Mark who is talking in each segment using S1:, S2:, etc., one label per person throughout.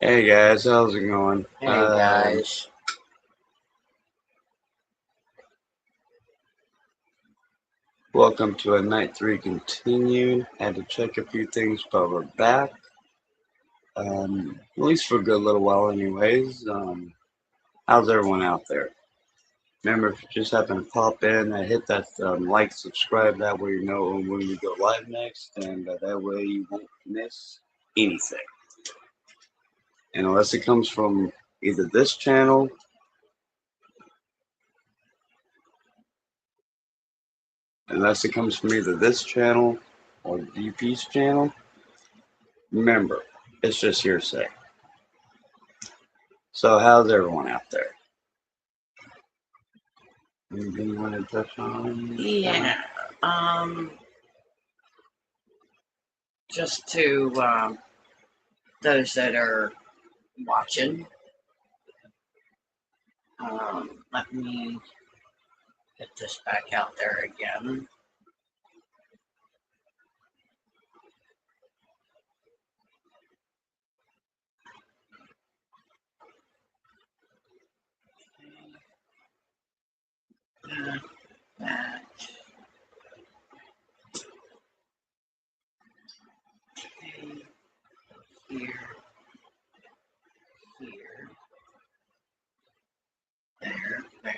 S1: Hey guys, how's it going?
S2: Hey guys.
S1: Welcome to a night 3 continued. Had to check a few things, but we're back. At least for a good little while, anyways. How's everyone out there? Remember, if you just happen to pop in, hit that like, subscribe. That way you know when we go live next, and that way you won't miss anything. And unless it comes from either this channel, or DP's channel, remember, it's just hearsay. So how's everyone out there? Anything you want to touch on?
S2: Yeah. Just to those that are watching, let me get this back out there again. That. Okay. Here. Here. There. There.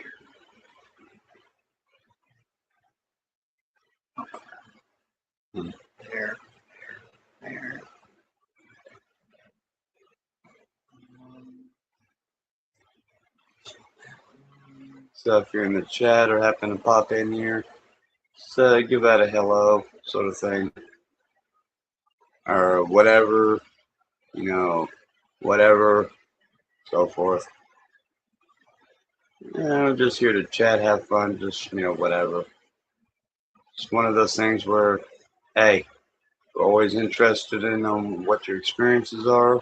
S1: Hmm.
S2: There. There.
S1: So if you're in the chat or happen to pop in here, just give out a hello sort of thing. Or whatever, whatever, so forth. I'm just here to chat, have fun, just, whatever. It's one of those things where, hey, we're always interested in what your experiences are,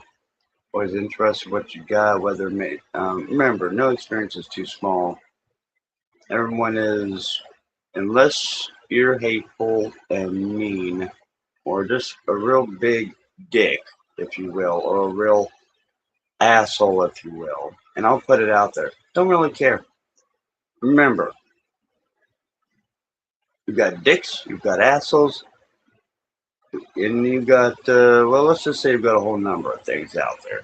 S1: always interested in what you got, whether it may, remember, no experience is too small. Everyone is, unless you're hateful and mean, or just a real big dick, if you will, or a real asshole, if you will. And I'll put it out there. Don't really care. Remember, you've got dicks, you've got assholes, and you've got, well, let's just say you've got a whole number of things out there.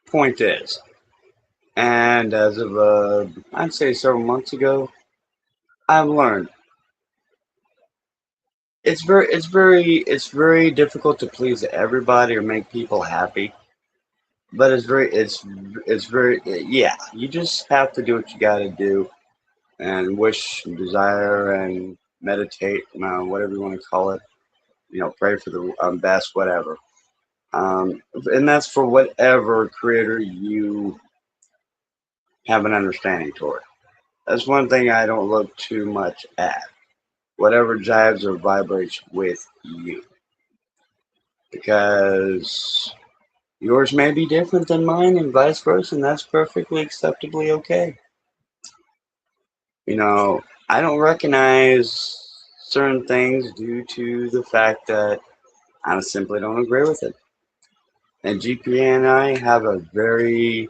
S1: Point is, and as of, I'd say several months ago, I've learned it's very difficult to please everybody or make people happy. But it's very, yeah, you just have to do what you got to do and wish and desire and meditate, whatever you want to call it. Pray for the best, whatever. And that's for whatever creator you have an understanding toward. That's one thing I don't look too much at. Whatever jives or vibrates with you. Because yours may be different than mine and vice versa, and that's perfectly acceptably okay. I don't recognize certain things due to the fact that I simply don't agree with it. And GPA and I have a very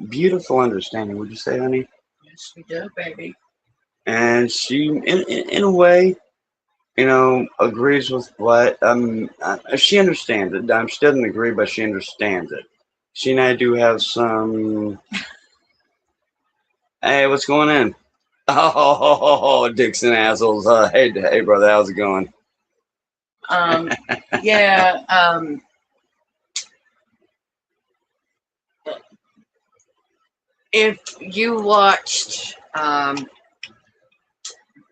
S1: beautiful understanding, would you say, honey?
S2: Yes, we do, baby.
S1: And she, in a way, agrees with what, she understands it. She doesn't agree, but she understands it. She and I do have some, hey, what's going on? Oh, dicks and assholes. Hey, brother, how's it going?
S2: Yeah, if you watched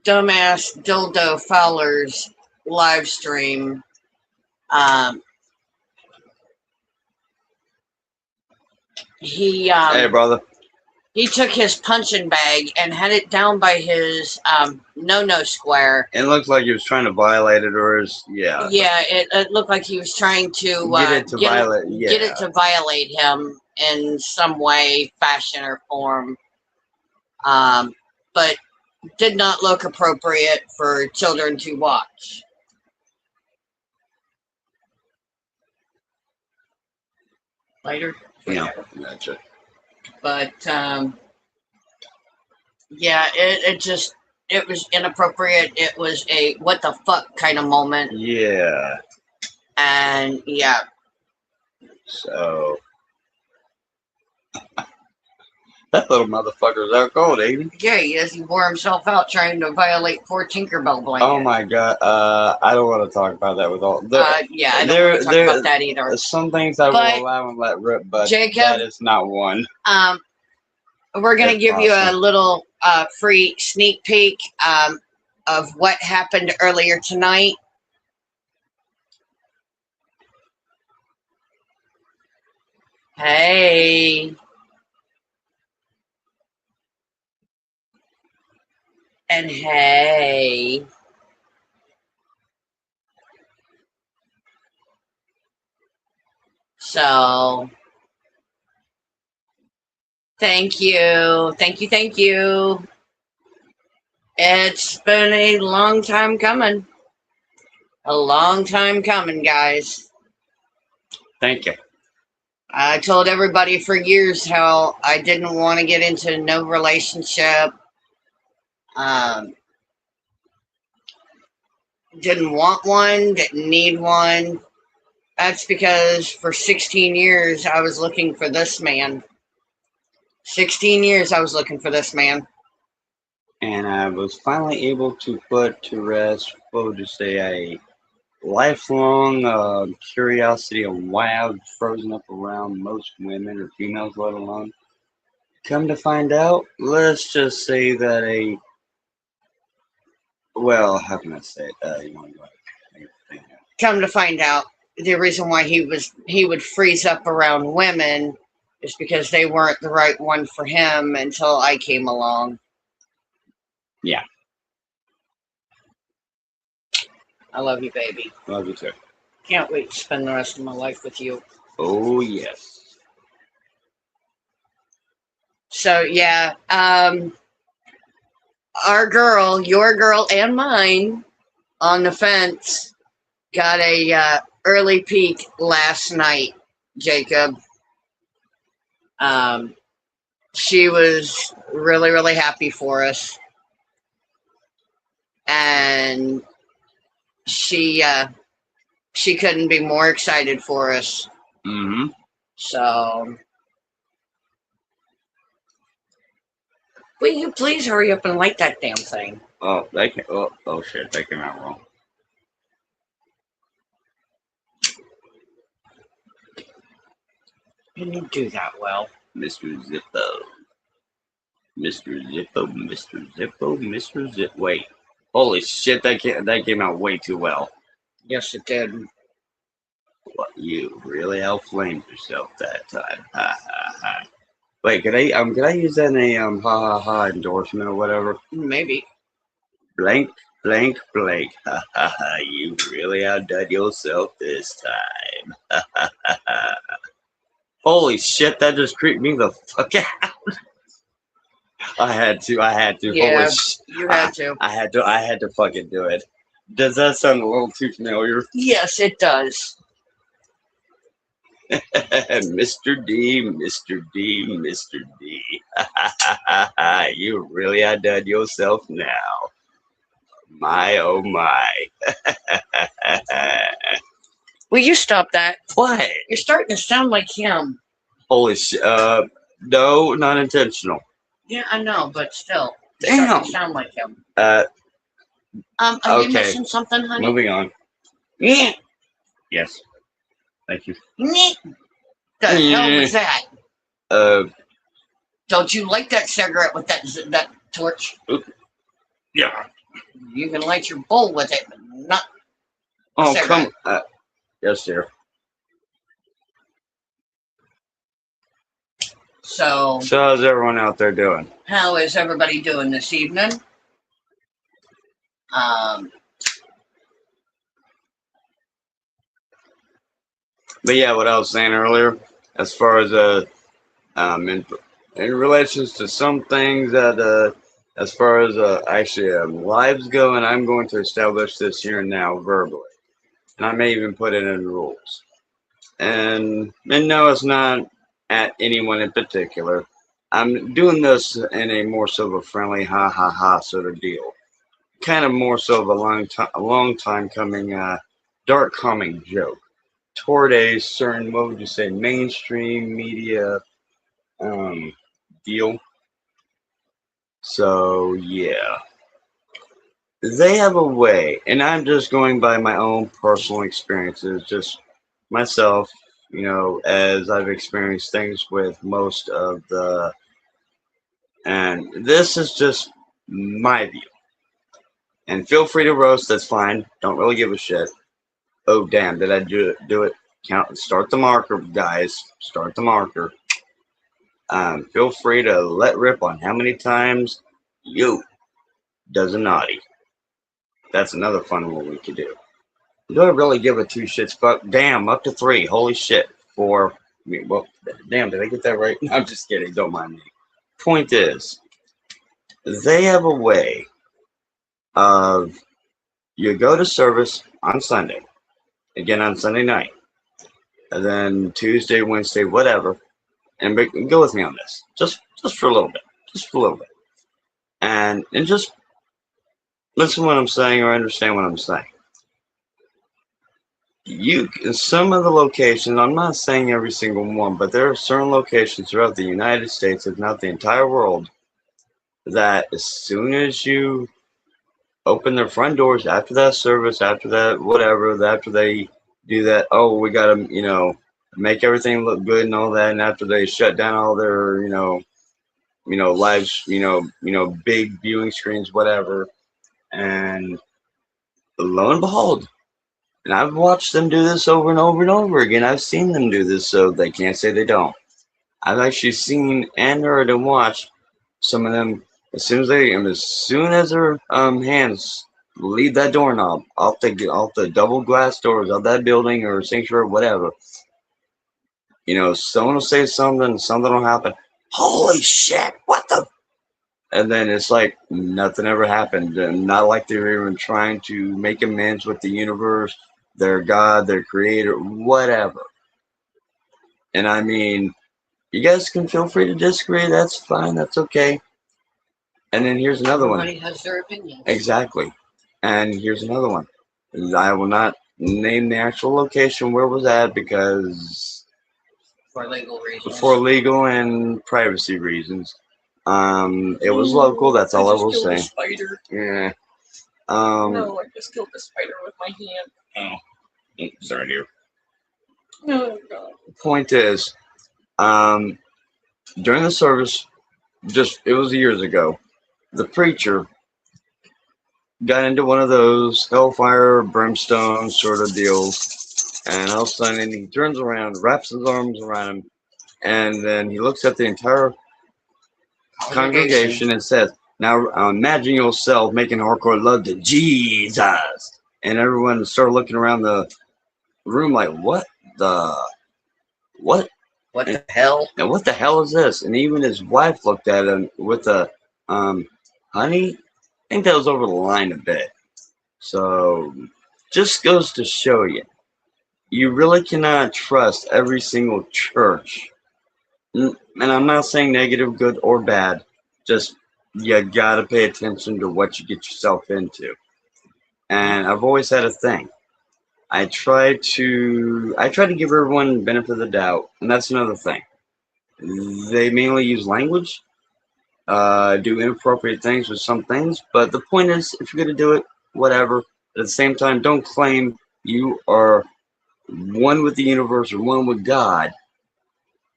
S2: Dumbass Dildo Fowler's live stream, um, he
S1: Hey, brother.
S2: he took his punching bag and had it down by his no square.
S1: It looked like he was trying to violate it, or yeah.
S2: Yeah, it looked like he was trying to get it to violate him in some way, fashion, or form. But did not look appropriate for children to watch. Later?
S1: Yeah. Gotcha.
S2: But, yeah, it was inappropriate. It was a what the fuck kind of moment.
S1: Yeah.
S2: And, yeah.
S1: So... That little motherfucker's out cold, ain't he?
S2: Yeah, he is. He wore himself out trying to violate poor Tinkerbell blanket.
S1: Oh my god. I don't want to talk about that with all...
S2: yeah, I don't want to talk about that either.
S1: Some things I will allow and let rip, but Jacob, that is not one.
S2: We're going to give you a little free sneak peek of what happened earlier tonight. Hey. And hey. So, thank you. Thank you. Thank you. It's been a long time coming. A long time coming, guys.
S1: Thank you.
S2: I told everybody for years how I didn't want to get into no relationship. Didn't want one, didn't need one. That's because for 16 years I was looking for this man. 16 years I was looking for this man.
S1: And I was finally able to put to rest, what would you say, a lifelong curiosity on why I was frozen up around most women or females, let alone. Come to find out, let's just say that well, how can I say it? You want to go ahead.
S2: Come to find out, the reason why he would freeze up around women is because they weren't the right one for him until I came along.
S1: Yeah.
S2: I love you, baby.
S1: Love you too.
S2: Can't wait to spend the rest of my life with you.
S1: Oh, yes.
S2: So, yeah. Our girl, your girl and mine, on the fence, got a early peek last night, Jacob. She was really, really happy for us. And she couldn't be more excited for us.
S1: Mm-hmm.
S2: So, will you please hurry up and light that damn thing?
S1: Oh, oh shit, that came out wrong.
S2: You didn't do that well.
S1: Mr. Zippo. Mr. Zippo, Mr. Zippo, Mr. Zip. Wait. Holy shit, that came out way too well.
S2: Yes, it did.
S1: What, you really outflamed yourself that time. Ha ha ha. Wait, could I use that in a ha ha ha endorsement or whatever?
S2: Maybe.
S1: Blank, blank, blank. Ha ha ha. You really outdone yourself this time. Ha ha ha ha. Holy shit, that just creeped me the fuck out. I had to.
S2: Yeah, you had to.
S1: I had to fucking do it. Does that sound a little too familiar?
S2: Yes, it does.
S1: Mr. D, Mr. D, Mr. D. You really outdone yourself now. My, oh my.
S2: Will you stop that?
S1: What?
S2: You're starting to sound like him.
S1: Holy shit. No, not intentional.
S2: Yeah, I know, but still.
S1: Damn.
S2: Starting to sound like him.
S1: Are
S2: you missing something, honey?
S1: Moving on.
S2: Yeah.
S1: Yes. Thank you.
S2: The hell was that? Don't you light that cigarette with that torch?
S1: Yeah.
S2: You can light your bowl with it, but not.
S1: Oh, cigarette. Come. Yes, dear. So how's everyone out there doing?
S2: How is everybody doing this evening?
S1: But yeah, what I was saying earlier, as far as in relations to some things that as far as actually lives go, and I'm going to establish this here now verbally, and I may even put it in rules. And no, it's not at anyone in particular. I'm doing this in a more so of a friendly ha ha ha sort of deal. Kind of more so of a long time coming dark comic joke toward a certain, what would you say, mainstream media um, deal. So yeah, they have a way, and I'm just going by my own personal experiences, just myself, as I've experienced things with most of the, and this is just my view. And feel free to roast, that's fine. Don't really give a shit. Oh damn, did I do it? Count, start the marker, guys. Start the marker. Feel free to let rip on how many times you does a naughty. That's another fun one we could do. Do I really give a two shits fuck? Damn, up to three. Holy shit. Four. Well, damn, did I get that right? I'm just kidding. Don't mind me. Point is, they have a way of you go to service on Sunday, again on Sunday night, and then Tuesday, Wednesday, whatever, and go with me on this, just for a little bit, and just listen to what I'm saying or understand what I'm saying. Some of the locations, I'm not saying every single one, but there are certain locations throughout the United States, if not the entire world, that as soon as you open their front doors after that service, after that whatever, after they do that, oh, we gotta, make everything look good and all that, and after they shut down all their, live, big viewing screens, whatever, and lo and behold, and I've watched them do this over and over and over again. I've seen them do this, so they can't say they don't. I've actually seen and heard and watched some of them as soon as their hands leave that doorknob off the double glass doors of that building or sanctuary or whatever. Someone will say something will happen. Holy shit! What the? And then it's like nothing ever happened, and not like they were even trying to make amends with the universe, their God, their creator, whatever. And I mean, you guys can feel free to disagree. That's fine. That's okay. And then here's another one.
S2: Everybody has their opinion.
S1: Exactly. And here's another one. I will not name the actual location where it was at because
S2: for legal reasons.
S1: For legal and privacy reasons. It was local. That's all I will say.
S3: Spider.
S1: Yeah.
S3: No, I just killed the spider with my hand.
S1: Oh, sorry, dear.
S3: Oh God.
S1: Point is, during the service, it was years ago, the preacher got into one of those hellfire, brimstone sort of deals, and all of a sudden he turns around, wraps his arms around him, and then he looks at the entire congregation and says, now imagine yourself making hardcore love to Jesus. And everyone started looking around the room like, what the
S2: hell?
S1: And what the hell is this? And even his wife looked at him with a, honey, I think that was over the line a bit. So just goes to show you, you really cannot trust every single church. And I'm not saying negative, good, or bad. Just you gotta pay attention to what you get yourself into. And I've always had a thing. I try to give everyone the benefit of the doubt, and that's another thing. They mainly use language, do inappropriate things with some things, but the point is, if you're gonna do it, whatever. At the same time, don't claim you are one with the universe or one with God.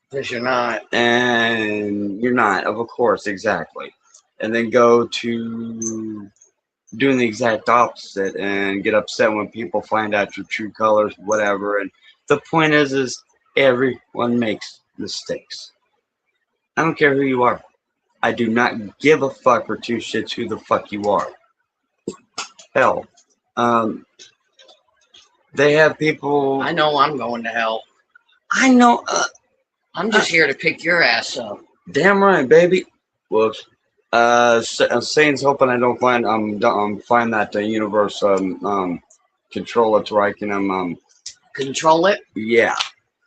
S2: Because you're not.
S1: And you're not, of course, exactly. And then go to doing the exact opposite and get upset when people find out your true colors, whatever. And the point is everyone makes mistakes. I don't care who you are. I do not give a fuck for two shits who the fuck you are. Hell. They have people.
S2: I know I'm going to hell.
S1: I know.
S2: I'm just here to pick your ass up.
S1: Damn right, baby. Whoops. Satan's hoping I don't find find that universe control it to where I can
S2: control it.
S1: Yeah,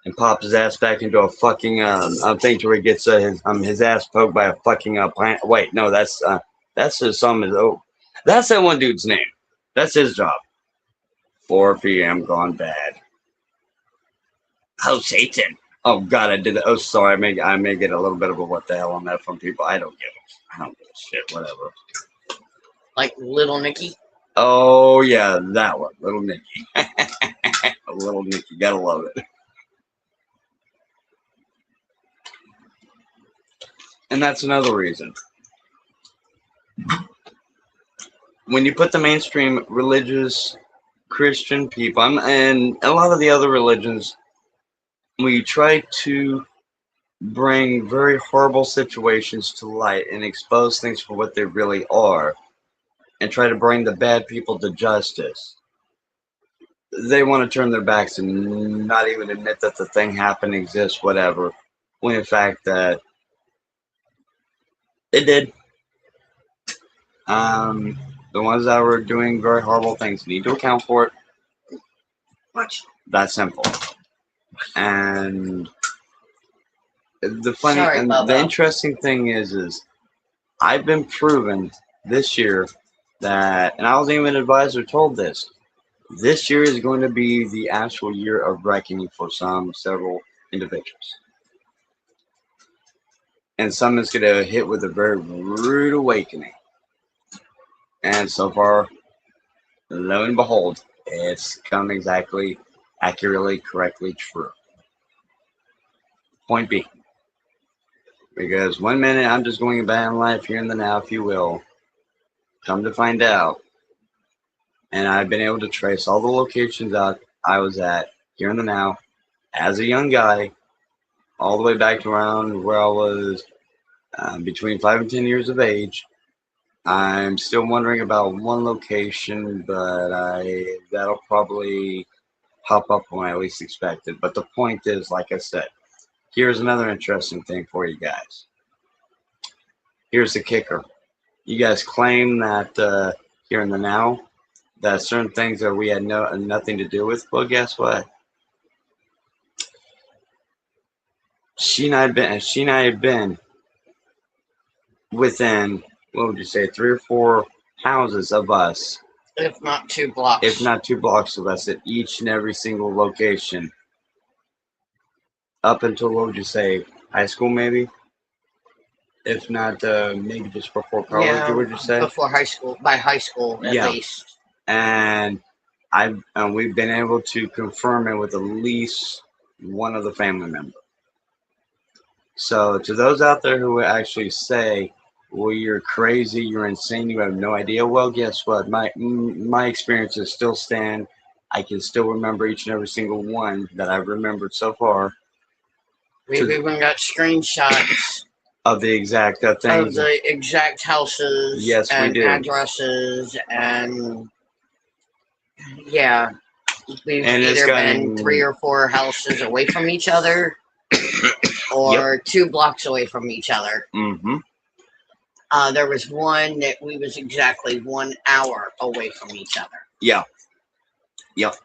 S1: and pops his ass back into a fucking thing to where he gets his ass poked by a fucking plant. Wait, no, that's his that's that one dude's name. That's his job. 4 p.m. gone bad. Oh, Satan. Oh God, I did it. Oh, sorry. I may get a little bit of a what the hell on that from people. I don't give a shit. Whatever.
S2: Like Little Nicky.
S1: Oh yeah, that one, Little Nicky. Little Nicky, gotta love it. And that's another reason. When you put the mainstream religious Christian people and a lot of the other religions, we try to bring very horrible situations to light and expose things for what they really are and try to bring the bad people to justice. They want to turn their backs and not even admit that the thing happened, exists, whatever, when in fact that it did. The ones that were doing very horrible things need to account for it.
S2: Watch.
S1: That's simple. And the funny
S2: Sorry,
S1: and
S2: Bubba.
S1: the interesting thing is I've been proven this year that, and I was even an advisor told this year is going to be the actual year of reckoning for several individuals. And some is going to hit with a very rude awakening. And so far, lo and behold, it's come exactly, accurately, correctly true. Point B. Because 1 minute I'm just going about life here in the now, if you will. Come to find out, and I've been able to trace all the locations that I was at here in the now as a young guy, all the way back to around where I was between 5 and 10 years of age. I'm still wondering about one location, but that'll probably pop up when I least expect it. But the point is, like I said, here's another interesting thing for you guys. Here's the kicker. You guys claim that here in the now, that certain things that we had nothing to do with. Well, guess what? She and I had been within, what would you say, 3 or 4 houses of us.
S2: If not 2 blocks.
S1: If not 2 blocks of us at each and every single location. Up until, what would you say, high school maybe? If not, maybe just before college,
S2: Yeah,
S1: would you say?
S2: Before high school, by high school at least.
S1: And we've been able to confirm it with at least one of the family members. So to those out there who actually say, well, you're crazy, you're insane, you have no idea. Well, guess what? My experiences still stand. I can still remember each and every single one that I've remembered so far.
S2: We've even got screenshots
S1: of the exact things.
S2: Of the exact houses.
S1: Yes,
S2: and
S1: we do.
S2: Addresses and yeah. We've
S1: and
S2: either been 3 or 4 houses away from each other or 2 blocks away from each other.
S1: Mm-hmm.
S2: There was one that we was exactly 1 hour away from each other.
S1: Yeah. Yep.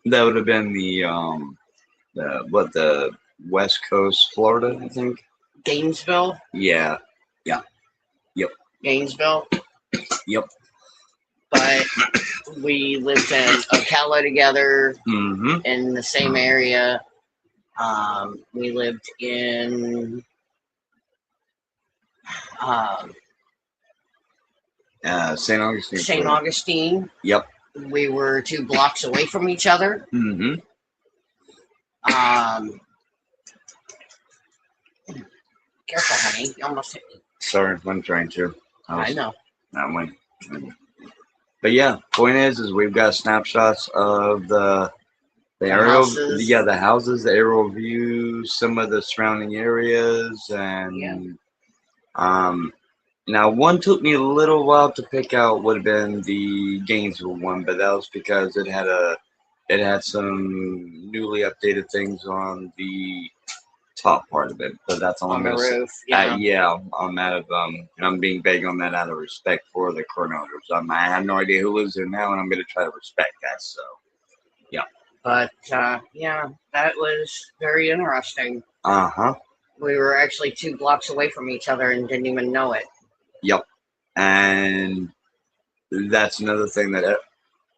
S1: That would have been the West Coast, Florida, I think.
S2: Gainesville?
S1: Yeah. Yeah. Yep.
S2: Gainesville?
S1: Yep.
S2: But we lived in Ocala together,
S1: in
S2: the same area. We lived in
S1: St. Augustine.
S2: St. Augustine.
S1: Yep.
S2: We were 2 blocks away from each other.
S1: Mm-hmm.
S2: Careful, honey. You almost hit me.
S1: Sorry, I'm trying to.
S2: I know.
S1: That one. But yeah, point is we've got snapshots of the aerial,
S2: houses.
S1: The houses, the aerial views, some of the surrounding areas, and now one took me a little while to pick out would have been the Gainesville one, but that was because it had some newly updated things on the top part of it, but that's all
S2: on
S1: I'm
S2: the
S1: gonna
S2: roof.
S1: say. Yeah, I'm out of and I'm being big on that out of respect for the current owners. I have no idea who lives there now, and I'm gonna try to respect that. So, yeah.
S2: But yeah, that was very interesting.
S1: Uh-huh.
S2: We were actually 2 blocks away from each other and didn't even know it.
S1: Yep. And that's another thing that,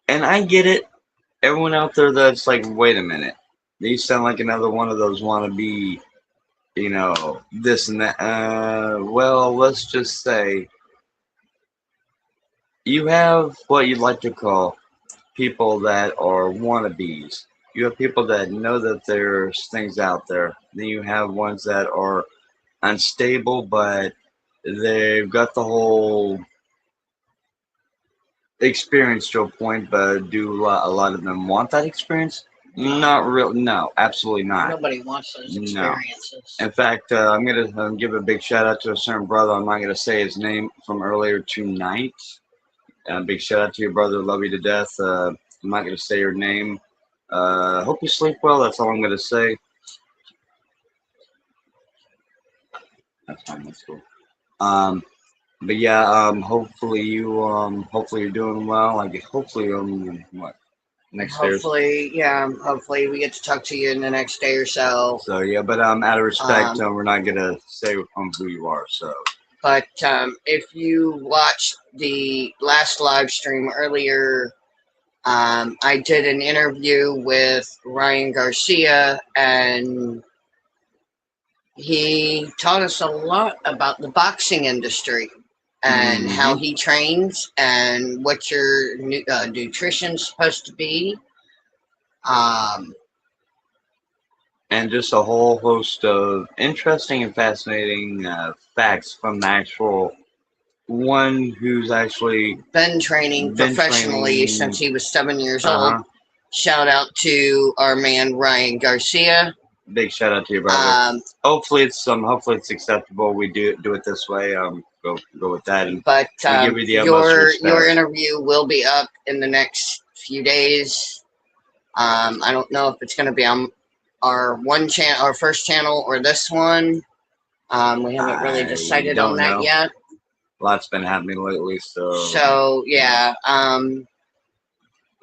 S1: and I get it. Everyone out there that's like, wait a minute, you sound like another one of those wannabe, this and that. Well, let's just say you have what you'd like to call people that are wannabes. You have people that know that there's things out there. Then you have ones that are unstable, but they've got the whole experience to a point, but do a lot of them want that experience? Not real. No, absolutely not.
S2: Nobody wants those
S1: No.
S2: experiences.
S1: In fact, I'm going to give a big shout out to a certain brother. I'm not going to say his name from earlier tonight. Big shout out to your brother. Love you to death. I'm not going to say your name. Hope you sleep well. That's all I'm going to say. That's fine. That's cool. But yeah, hopefully you're doing well. Like hopefully what next day.
S2: Hopefully we get to talk to you in the next day or so.
S1: So yeah, but out of respect, we're not gonna say who you are. So.
S2: But if you watched the last live stream earlier, I did an interview with Ryan Garcia, and he taught us a lot about the boxing industry and how he trains and what your nutrition's supposed to be.
S1: And just a whole host of interesting and fascinating facts from the actual one who's actually
S2: been training professionally since he was 7 years old. Shout out to our man Ryan Garcia.
S1: Big shout out to your brother. Hopefully it's acceptable. We do it this way. Go with that. And
S2: but
S1: give you the
S2: your interview will be up in the next few days. I don't know if it's going to be on our first channel, or this one. We haven't really decided on that yet.
S1: A lot's been happening lately,
S2: so yeah.
S1: And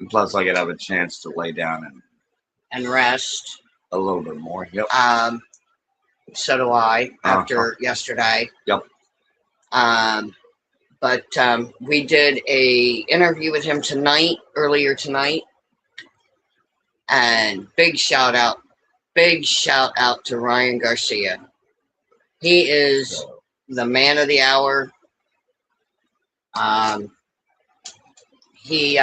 S1: plus, I could have a chance to lay down
S2: and rest
S1: a little bit more. Yep.
S2: So do I after yesterday.
S1: Yep.
S2: But we did a interview with him earlier tonight, and big shout out to Ryan Garcia. He is the man of the hour. He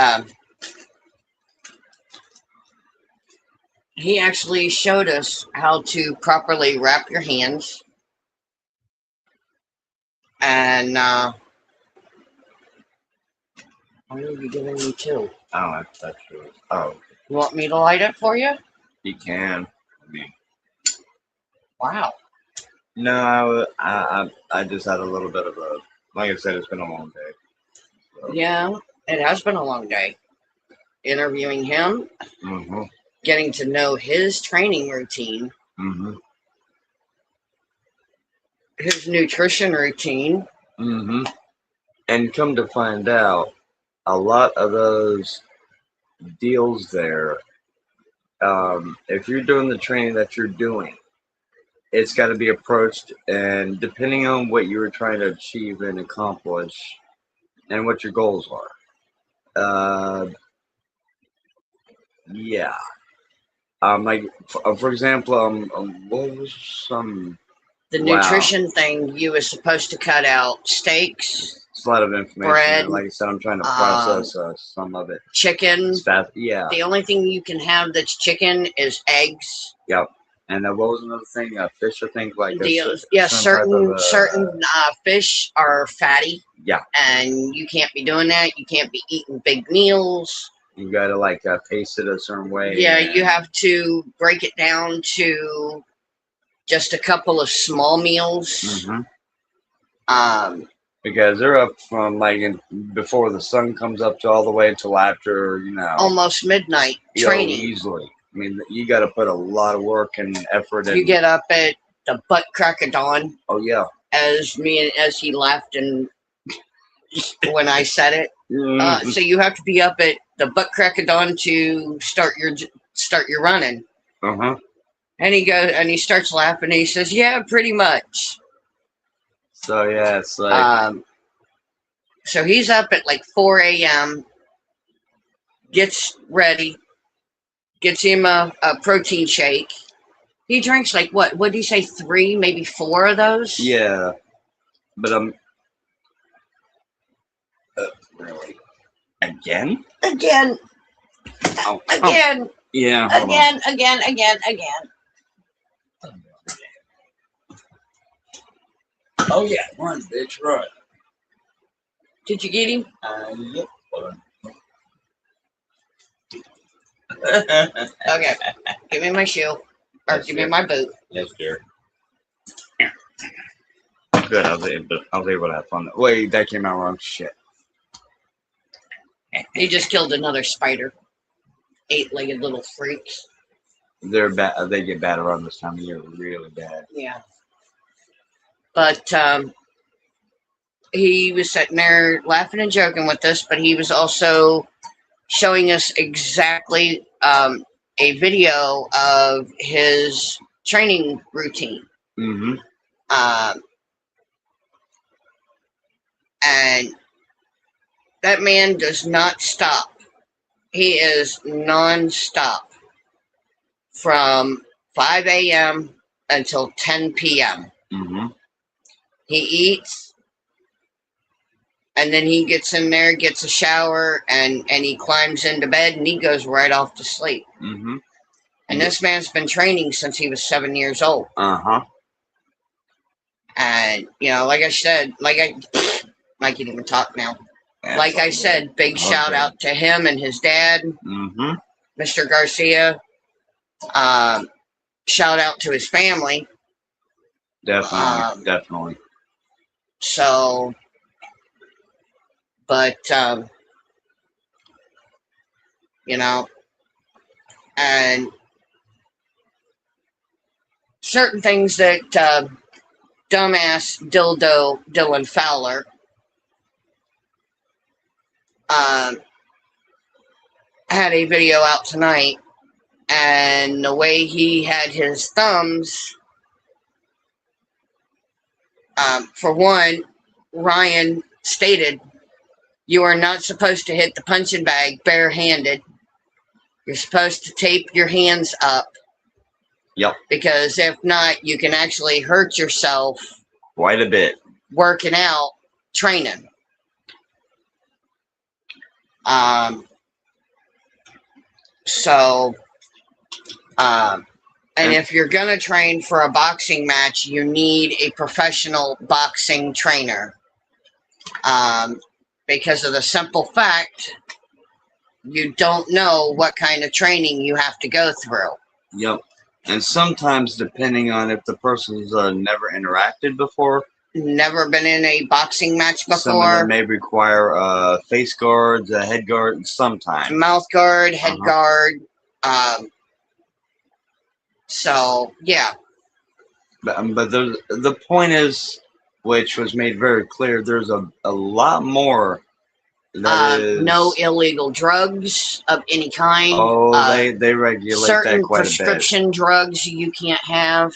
S2: actually showed us how to properly wrap your hands. And what are you giving me too?
S1: Oh, that's true. Oh.
S2: You want me to light it for you?
S1: You can.
S2: Wow.
S1: No, I just had a little bit of like I said, it's been a long day. So.
S2: Yeah, it has been a long day. Interviewing him, getting to know his training routine, his nutrition routine.
S1: And come to find out, a lot of those deals there, if you're doing the training that you're doing, it's got to be approached, and depending on what you were trying to achieve and accomplish and what your goals are. Yeah. Like, for example, what was some...
S2: The nutrition thing, you were supposed to cut out steaks.
S1: It's a lot of information.
S2: Bread.
S1: Like I said, I'm trying to process some of it.
S2: Chicken.
S1: Yeah.
S2: The only thing you can have that's chicken is eggs.
S1: Yep. And what was another thing? Fish, I think.
S2: Certain fish are fatty.
S1: Yeah.
S2: And you can't be doing that. You can't be eating big meals.
S1: You gotta paste it a certain way.
S2: Yeah, you have to break it down to just a couple of small meals.
S1: Because they're up from before the sun comes up to all the way until after
S2: almost midnight training.
S1: Easily. I mean, you got to put a lot of work and effort.
S2: You get up at the butt crack of dawn.
S1: Oh yeah.
S2: As he left, and when I said it, so you have to be up at the butt crack of dawn to start start your running?"
S1: Uh-huh.
S2: And he goes and he starts laughing. And he says, "Yeah, pretty much."
S1: So yeah, it's like
S2: So he's up at like 4 a.m. Gets ready, gets him a protein shake. He drinks like what? What do you say? 3, maybe 4 of those?
S1: yeah. But really again?
S2: Again,
S1: Oh,
S2: again,
S1: yeah. hold on.
S2: again.
S1: Oh yeah, run, bitch, run.
S2: Did you get him?
S1: Yep. Hold on.
S2: Okay. Give me my shoe. Or
S1: Yes,
S2: give me
S1: dear.
S2: my boot.
S1: Yes, dear. Good. I was able to have fun. Wait, that came out wrong. Shit.
S2: He just killed another spider. 8-legged little freaks.
S1: They're bad. They get bad around this time of year. Really bad.
S2: Yeah. But he was sitting there laughing and joking with us, but he was also showing us exactly a video of his training routine.
S1: Mm-hmm.
S2: And that man does not stop. He is non-stop from 5 a.m. until 10 p.m.
S1: Mm-hmm.
S2: He eats, and then he gets in there, gets a shower, and he climbs into bed, and he goes right off to sleep.
S1: Mm-hmm.
S2: And this man's been training since he was 7 years old.
S1: Uh-huh.
S2: And, you know, like I said, I can't even talk now.
S1: That's
S2: Like I said, big
S1: okay.
S2: shout out to him and his dad,
S1: Mm-hmm.
S2: Mr. Garcia. Shout out to his family.
S1: Definitely. Definitely.
S2: So, but, you know, and certain things that dumbass dildo Dylan Fowler had a video out tonight, and the way he had his thumbs, for one, Ryan stated, "You are not supposed to hit the punching bag barehanded. You're supposed to tape your hands up."
S1: Yep.
S2: Because if not, you can actually hurt yourself
S1: Quite a bit.
S2: working out, training. And if you're going to train for a boxing match, you need a professional boxing trainer. Because of the simple fact, you don't know what kind of training you have to go through.
S1: Yep. And sometimes, depending on if the person's never interacted before,
S2: Never been in a boxing match before.
S1: some of them may require face guards, a head guard, sometimes.
S2: Mouth guard, head guard. So, yeah.
S1: But the point is, which was made very clear, there's a lot more that is...
S2: No illegal drugs of any kind.
S1: Oh, they regulate
S2: certain
S1: that quite a bit.
S2: prescription drugs you can't have.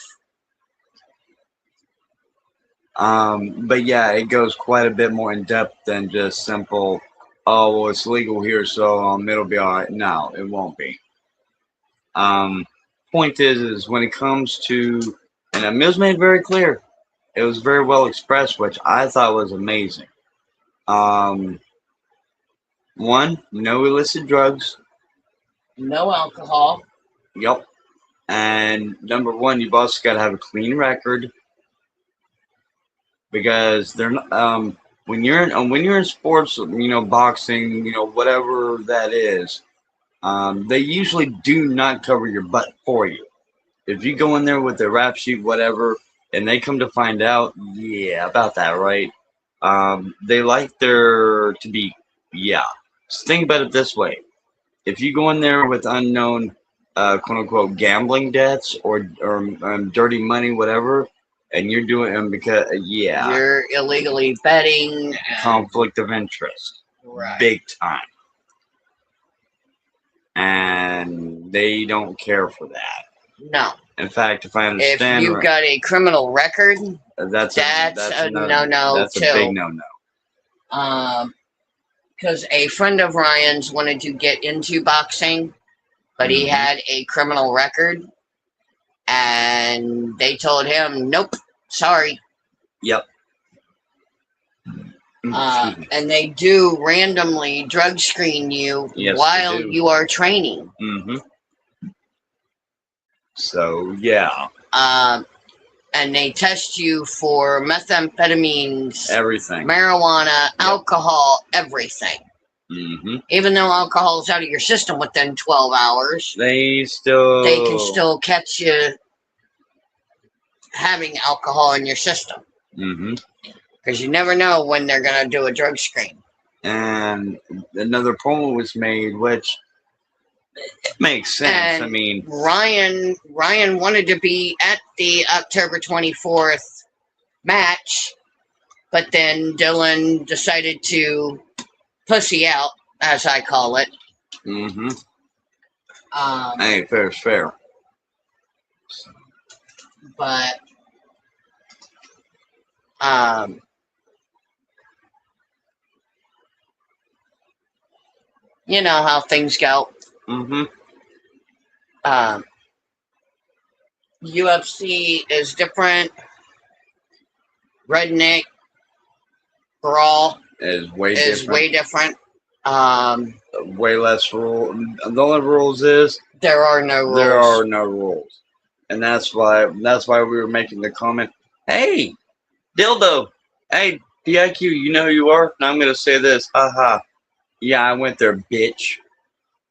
S1: But yeah, it goes quite a bit more in depth than just simple, oh, well, it's legal here, so it'll be all right. No, it won't be. Point is when it comes to, and Emil's made very clear, it was very well expressed, which I thought was amazing. One, no illicit drugs.
S2: No alcohol.
S1: Yep. And number one, you've also got to have a clean record, because they're not, when you're in sports, boxing, whatever that is, they usually do not cover your butt for you. If you go in there with a rap sheet, whatever, and they come to find out, yeah, about that, right? They like there to be, yeah. So think about it this way: if you go in there with unknown, quote unquote, gambling debts or dirty money, whatever, and you're doing them because, yeah,
S2: you're illegally betting.
S1: Conflict of interest,
S2: Right.
S1: big time. And and they don't care for that.
S2: No.
S1: In fact, if I
S2: If
S1: understand,
S2: you've got a criminal record,
S1: that's
S2: a
S1: another,
S2: no-no
S1: That's
S2: too.
S1: a big no-no.
S2: Because a friend of Ryan's wanted to get into boxing, but he had a criminal record, and they told him, "Nope, sorry."
S1: Yep.
S2: And they do randomly drug screen you while you are training.
S1: So yeah.
S2: And they test you for methamphetamines,
S1: Everything,
S2: marijuana, alcohol, everything.
S1: Mm-hmm.
S2: Even though alcohol is out of your system within 12 hours,
S1: they can
S2: still catch you having alcohol in your system.
S1: Mm-hmm.
S2: Because you never know when they're going to do a drug screen.
S1: And another promo was made, which it makes sense.
S2: And
S1: I mean,
S2: Ryan wanted to be at the October 24th match, but then Dylan decided to pussy out, as I call it.
S1: Mm-hmm. Hey, fair's fair.
S2: But you know how things go.
S1: Mm-hmm.
S2: UFC is different. Redneck Brawl
S1: is way
S2: different.
S1: Way less rule. The only rules is
S2: there are no rules.
S1: There are no rules, and that's why we were making the comment. Hey, dildo. Hey, DIQ. You know who you are. Now I'm gonna say this. Haha. Yeah, I went there, bitch.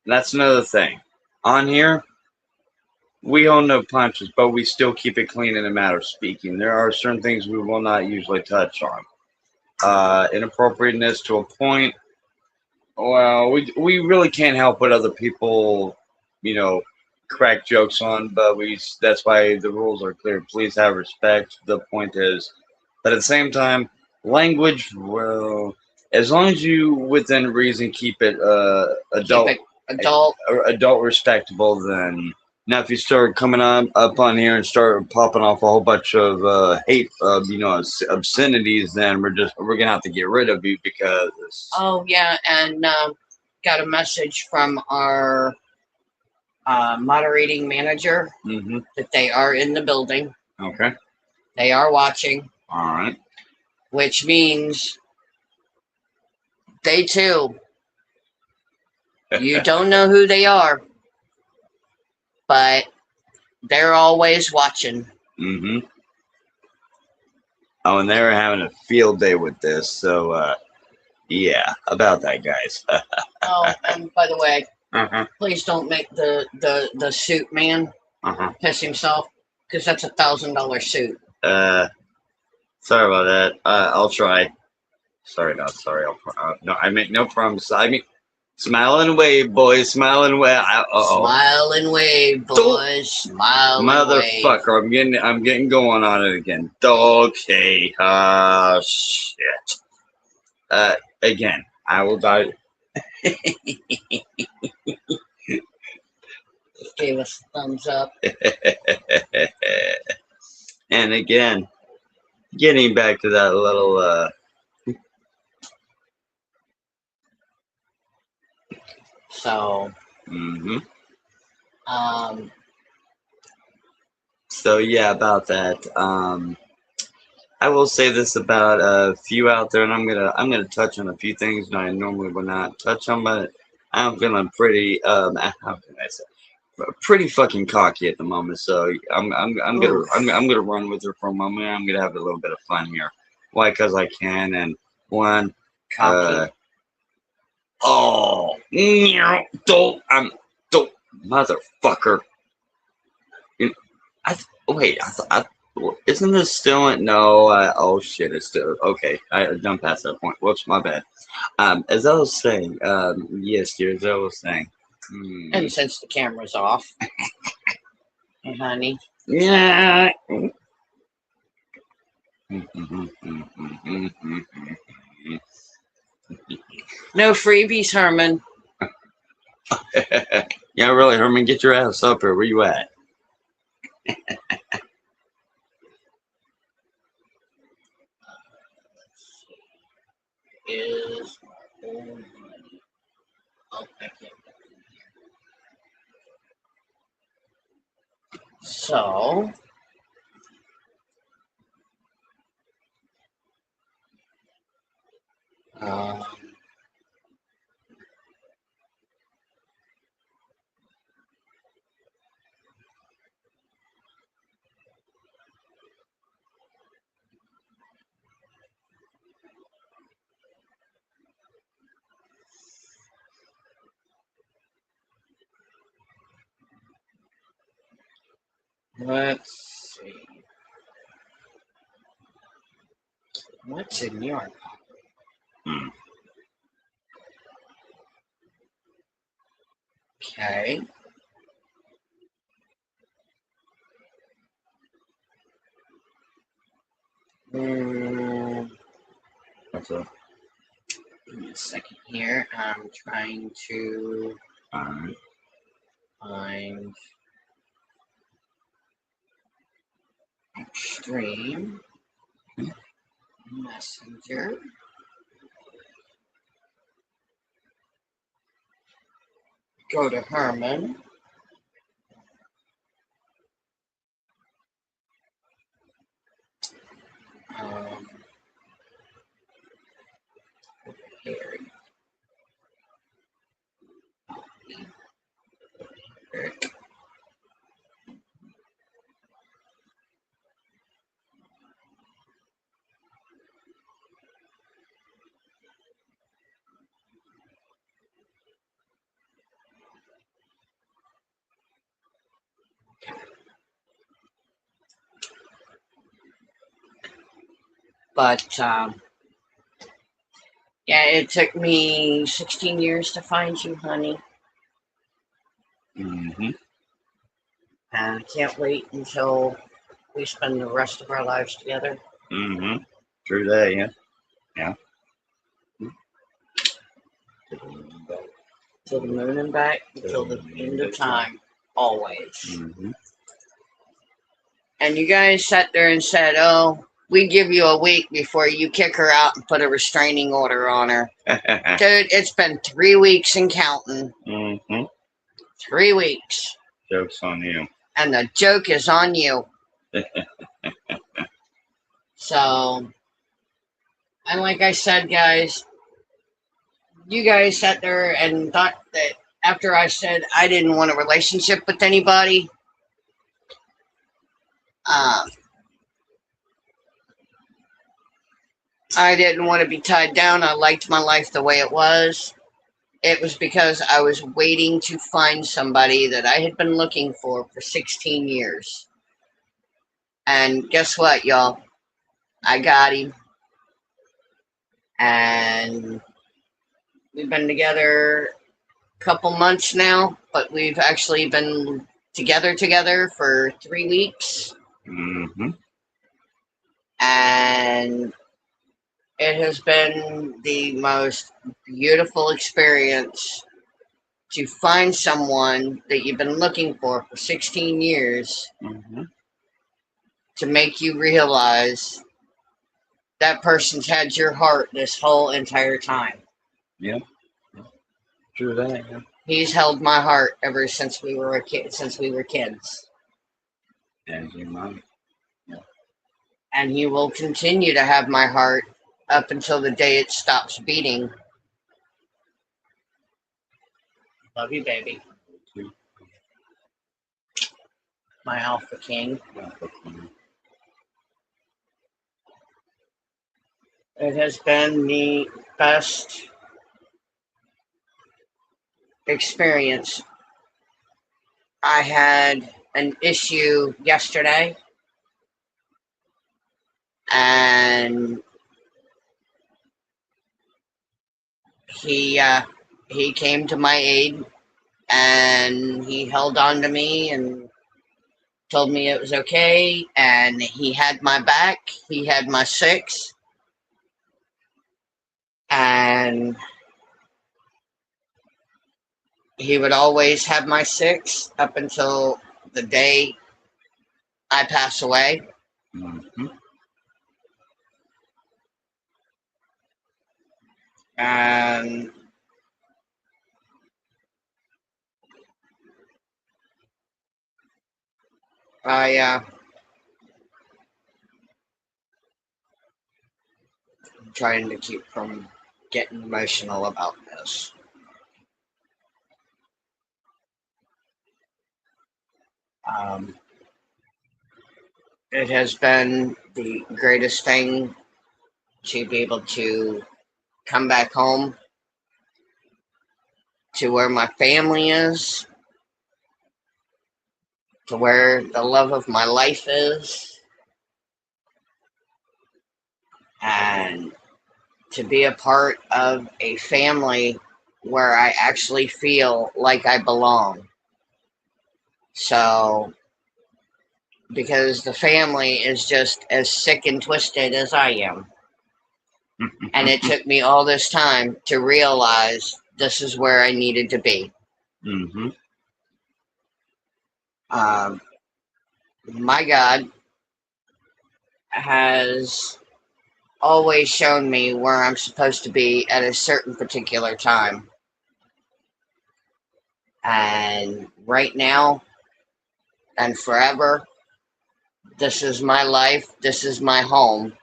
S1: And that's another thing. On here, we hold no punches, but we still keep it clean in a matter of speaking. There are certain things we will not usually touch on. Inappropriateness to a point. Well, we really can't help what other people, crack jokes on, but that's why the rules are clear. Please have respect. The point is, but at the same time, language, well, as long as you, within reason, keep it adult respectable, then now if you start coming up on here and start popping off a whole bunch of hate, obscenities, then we're gonna have to get rid of you because.
S2: Oh yeah, and got a message from our moderating manager that they are in the building.
S1: Okay.
S2: They are watching.
S1: All right.
S2: Which means they too. You don't know who they are, but they're always watching.
S1: Mm-hmm. Oh, and they're having a field day with this, so yeah, about that, guys.
S2: Oh, and by the way, please don't make the suit man piss himself, because that's $1,000 suit.
S1: Sorry about that. I'll try. Sorry, not sorry. No, I make no promise. I mean, smile and wave, boys. Smile and wave.
S2: Smile and wave, boys. Smile and wave.
S1: Motherfucker, I'm getting going on it again. Okay. Shit. Again, I will die.
S2: Gave us a thumbs up.
S1: And again, getting back to that little
S2: so
S1: so yeah, about that. I will say this about a few out there, and I'm gonna touch on a few things that I normally would not touch on, but I'm feeling pretty how can I say, pretty fucking cocky at the moment. So I'm gonna run with her for a moment. I'm gonna have a little bit of fun here. Why? Because I can. And one,
S2: cocky.
S1: Don't motherfucker. Isn't this still in? No. Oh shit! It's still okay. I jumped past that point. Whoops, my bad. As I was saying, yes, dear. As I was saying.
S2: And since the camera's off, hey, honey.
S1: Yeah.
S2: No freebies, Herman.
S1: Yeah, really, Herman, get your ass up here. Where you at?
S2: Is old money. Oh, I can't. So, um, let's see. What's in your pocket?
S1: Hmm.
S2: Okay.
S1: What's up?
S2: Give me a second here. I'm trying to
S1: All right.
S2: find Extreme Messenger. Go to Herman. Um, Harry. Eric. But yeah, it took me 16 years to find you, honey.
S1: Mm-hmm.
S2: And I can't wait until we spend the rest of our lives together.
S1: Mm-hmm. True that, yeah. Yeah.
S2: Till the moon and back, until the end of time, always.
S1: Mm-hmm.
S2: And you guys sat there and said, oh, we give you a week before you kick her out and put a restraining order on her. Dude, it's been 3 weeks and counting.
S1: Mm-hmm.
S2: 3 weeks.
S1: Joke's on you.
S2: And the joke is on you. So, and like I said, guys, you guys sat there and thought that after I said I didn't want a relationship with anybody, I didn't want to be tied down. I liked my life the way it was. It was because I was waiting to find somebody that I had been looking for 16 years. And guess what, y'all? I got him. And we've been together a couple months now, but we've actually been together for 3 weeks.
S1: Mm-hmm.
S2: And it has been the most beautiful experience to find someone that you've been looking for 16 years
S1: Mm-hmm.
S2: to make you realize that person's had your heart this whole entire time.
S1: Yeah. True that, yeah.
S2: He's held my heart ever since we were kids.
S1: And your mom.
S2: And he will continue to have my heart up until the day it stops beating. Love you, baby. My Alpha King. It has been the best experience. I had an issue yesterday, and he came to my aid, and he held on to me and told me it was okay, and he had my back. He had my 6. And he would always have my six up until the day I pass away.
S4: Mm-hmm.
S2: And I'm trying to keep from getting emotional about this. It has been the greatest thing to be able to come back home to where my family is, to where the love of my life is, and to be a part of a family where I actually feel like I belong. So, because the family is just as sick and twisted as I am. And it took me all this time to realize this is where I needed to be.
S4: Mm-hmm.
S2: My God has always shown me where I'm supposed to be at a certain particular time. And right now and forever, this is my life, this is my home.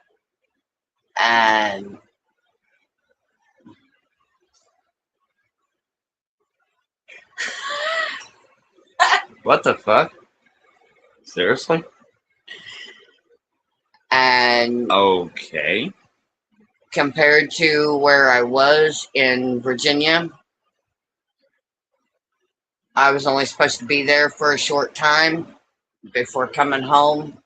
S2: And
S4: What the fuck? Seriously?
S2: and
S4: Okay.
S2: compared to where I was in Virginia, I was only supposed to be there for a short time before coming home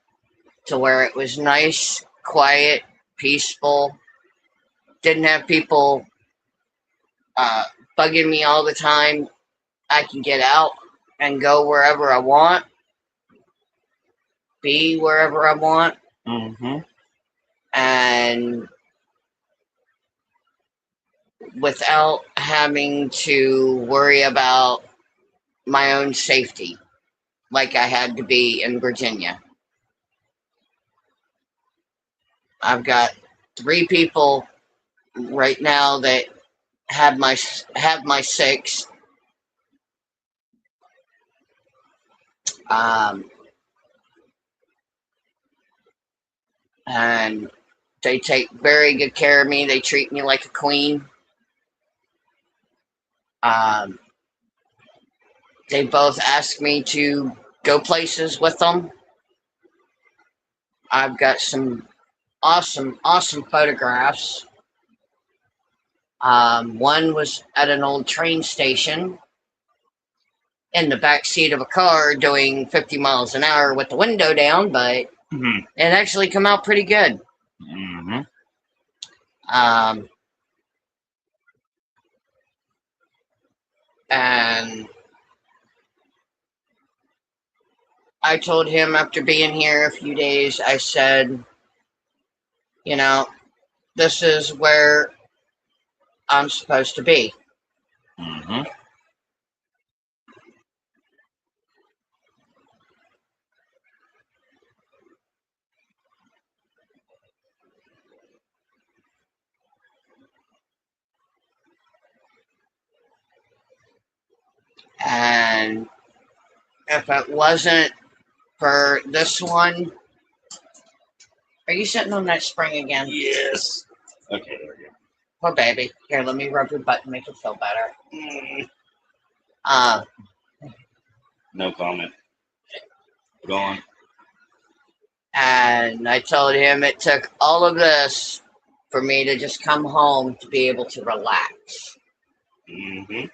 S2: to where it was nice, quiet, peaceful, didn't have people bugging me all the time. I can get out and go wherever I want, be wherever I want,
S4: Mm-hmm.
S2: and without having to worry about my own safety like I had to be in Virginia. I've got 3 people right now that have my six. And they take very good care of me. They treat me like a queen. They both ask me to go places with them. I've got some awesome photographs. One was at an old train station in the back seat of a car doing 50 miles an hour with the window down, but
S4: Mm-hmm.
S2: it actually come out pretty good.
S4: Mm-hmm.
S2: And I told him after being here a few days, I said, you know, this is where I'm supposed to be.
S4: Mm-hmm.
S2: And if it wasn't for this one, are you sitting on that spring again?
S4: Yes. Okay, there we go.
S2: Poor baby. Here, let me rub your butt and make it feel better.
S4: No comment. Go on.
S2: And I told him it took all of this for me to just come home to be able to relax.
S4: Mm-hmm.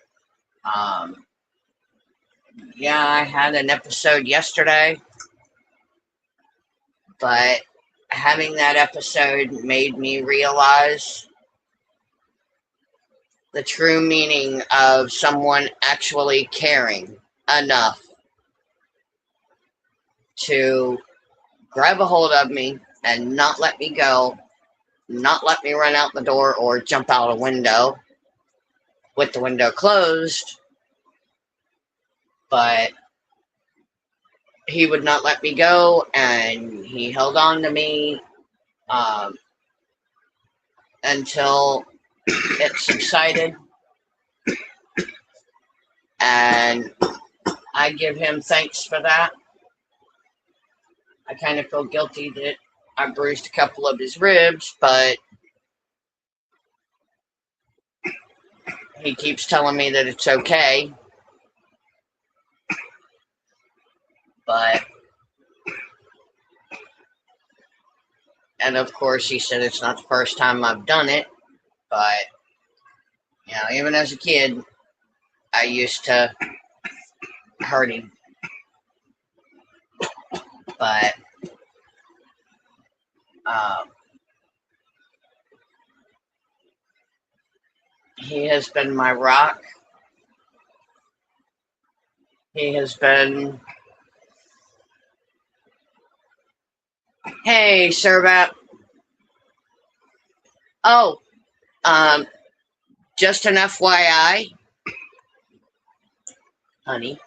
S2: Yeah, I had an episode yesterday, but having that episode made me realize the true meaning of someone actually caring enough to grab a hold of me and not let me go, not let me run out the door or jump out a window with the window closed, but he would not let me go, and he held on to me until it subsided. And I give him thanks for that. I kind of feel guilty that I bruised a couple of his ribs, but he keeps telling me that it's okay. But, and of course he said it's not the first time I've done it, but, you know, even as a kid, I used to hurt him. But, he has been my rock. He has been... Hey, Servat. Oh, just an FYI, honey.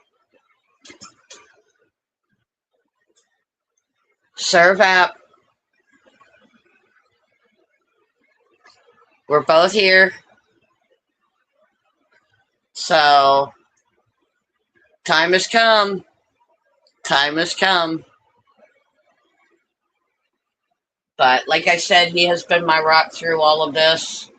S2: Servat. We're both here. So, time has come. Time has come. But like I said, he has been my rock through all of this.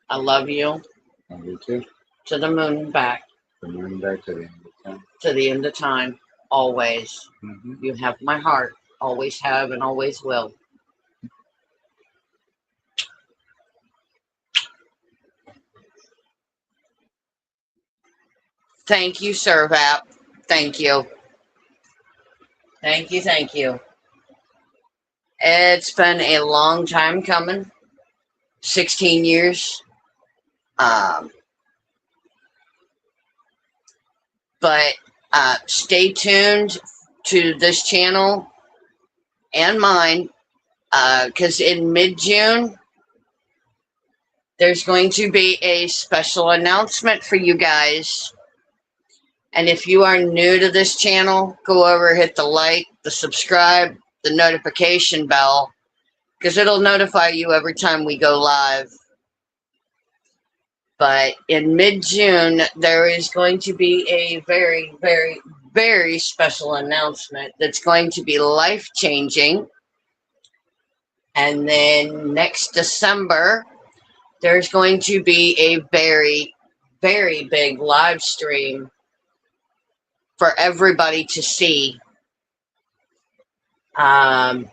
S2: I love you.
S1: Love you too.
S2: To the moon and back.
S1: The moon and back to the end of time.
S2: To the end of time. Always.
S1: Mm-hmm.
S2: You have my heart. Always have and always will. Thank you, Servat. Thank you. Thank you, thank you. It's been a long time coming. 16 years. But stay tuned to this channel and mine, because in mid-June, there's going to be a special announcement for you guys. And if you are new to this channel, go over, hit the like, the subscribe, the notification bell, because it'll notify you every time we go live. But in mid-June, there is going to be a very, very, very special announcement that's going to be life-changing. And then next December, there's going to be a very, very big live stream for everybody to see. On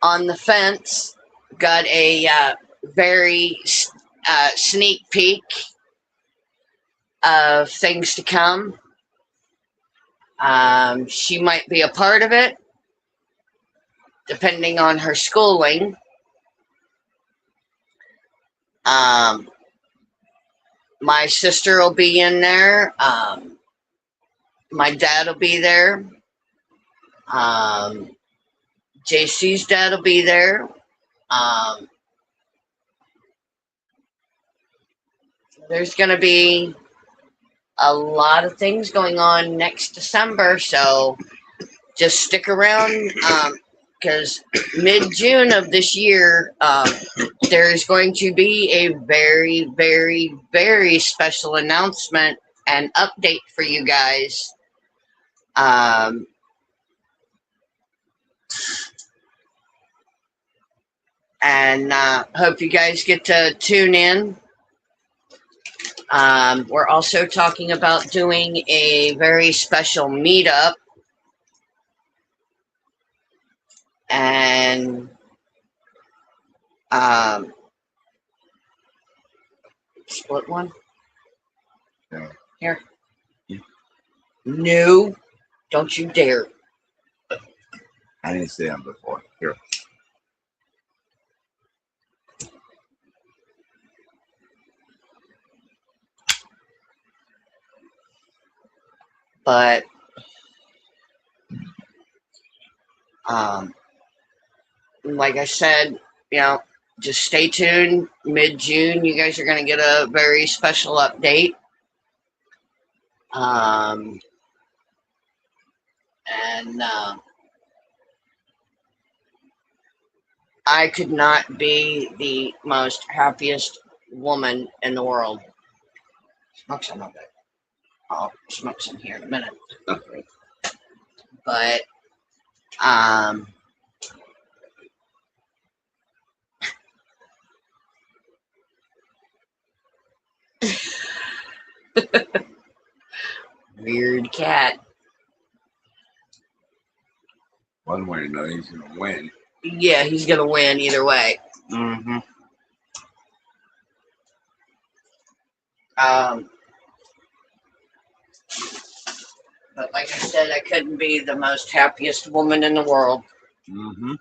S2: the Fence got a very sneak peek of things to come. She might be a part of it, depending on her schooling. My sister will be in there. My dad will be there. JC's dad will be there. There's going to be a lot of things going on next December, so just stick around, because mid-June of this year, there's going to be a very, very, very special announcement and update for you guys. And hope you guys get to tune in. We're also talking about doing a very special meetup. And split one?
S1: Yeah.
S2: Here.
S1: Yeah.
S2: No, don't you dare.
S1: I didn't see them before. Here.
S2: But like I said, you know, just stay tuned. Mid-June, you guys are going to get a very special update. And I could not be the most happiest woman in the world. Smoke some of it. I'll smoke some here in a minute.
S1: Okay.
S2: But weird cat.
S1: One way or another, he's gonna win.
S2: Yeah, he's gonna win either way.
S4: Mm-hmm.
S2: But like I said, I couldn't be the most happiest woman in the world.
S1: Mm-hmm.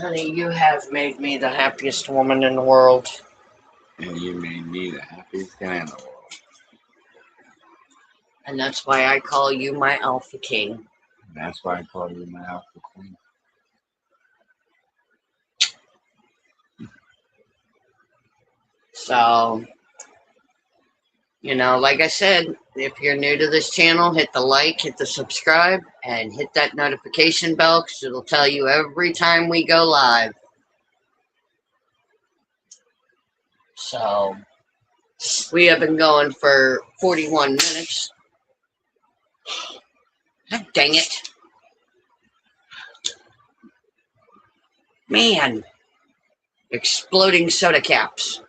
S2: Honey, you have made me the happiest woman in the world.
S1: And you made me the happiest guy in the world.
S2: And that's why I call you my Alpha King.
S1: And that's why I call you my Alpha Queen.
S2: So, you know, like I said, if you're new to this channel, hit the like, hit the subscribe, and hit that notification bell because it'll tell you every time we go live. So, we have been going for 41 minutes. God dang it. Man. Exploding soda caps.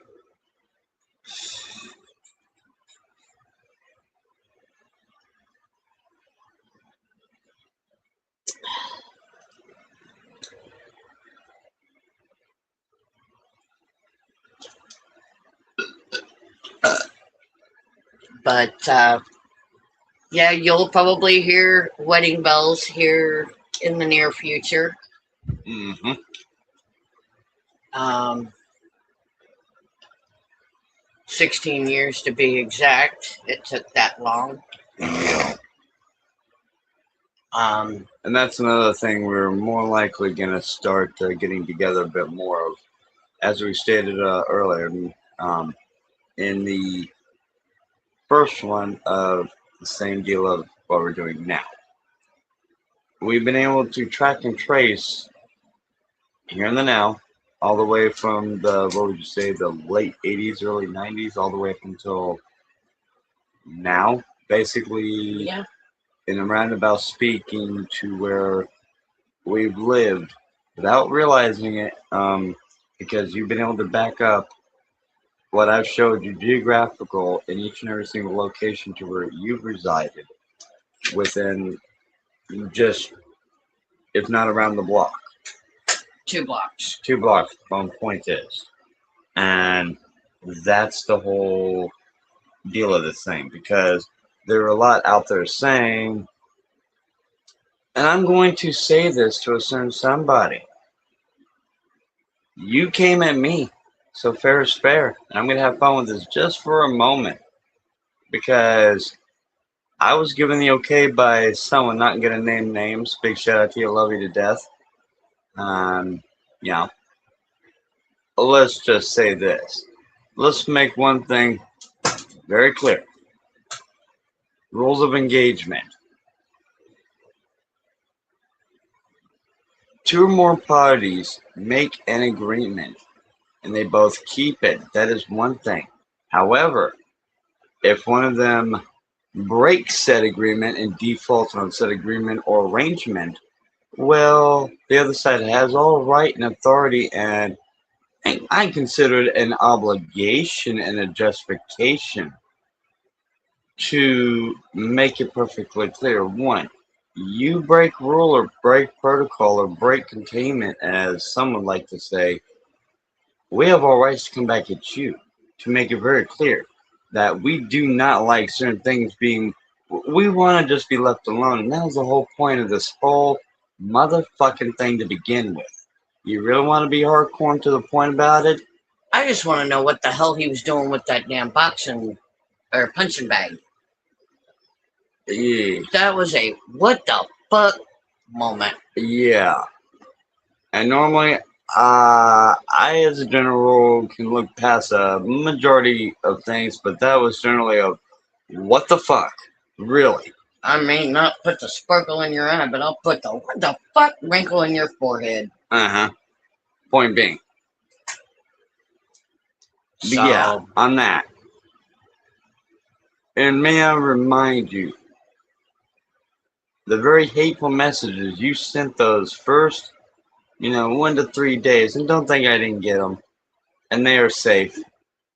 S2: But, yeah, you'll probably hear wedding bells here in the near future.
S1: Mm-hmm.
S2: 16 years to be exact. It took that long.
S1: Yeah.
S2: Um,
S1: And that's another thing we're more likely going to start getting together a bit more of. As we stated earlier, in the first one of the same deal of what we're doing now. We've been able to track and trace here in the now, all the way from the, what would you say, the late 80s, early 90s, all the way up until now, basically
S2: yeah.
S1: in a roundabout speaking to where we've lived without realizing it, because you've been able to back up what I've showed you geographical in each and every single location to where you've resided within just, if not around the block.
S2: 2 blocks.
S1: 2 blocks, the point is. And that's the whole deal of this thing, because there are a lot out there saying, and I'm going to say this to a certain somebody, you came at me, so fair is fair. And I'm going to have fun with this just for a moment, because I was given the okay by someone, not going to name names. Big shout out to you, love you to death. You know, let's just say this. Let's make one thing very clear. Rules of engagement. 2 or more parties make an agreement and they both keep it. That is one thing. However, if one of them breaks said agreement and defaults on said agreement or arrangement, well, the other side has all right and authority, and I consider it an obligation and a justification to make it perfectly clear. 1, you break rule or break protocol or break containment, as some would like to say, we have all rights to come back at you, to make it very clear that we do not like certain things being, we want to just be left alone. And that was the whole point of this whole motherfucking thing to begin with. You really want to be hardcore to the point about it?
S2: I just want to know what the hell he was doing with that damn boxing or punching bag.
S1: Yeah.
S2: That was a what the fuck moment.
S1: Yeah. And normally I, as a general rule, can look past a majority of things, but that was generally a what the fuck, really.
S2: I may not put the sparkle in your eye, but I'll put the what the fuck wrinkle in your forehead.
S1: Point being, but
S2: So,
S1: yeah, on that. And may I remind you, the very hateful messages you sent those first, 1 to 3 days, and don't think I didn't get them. And they are safe,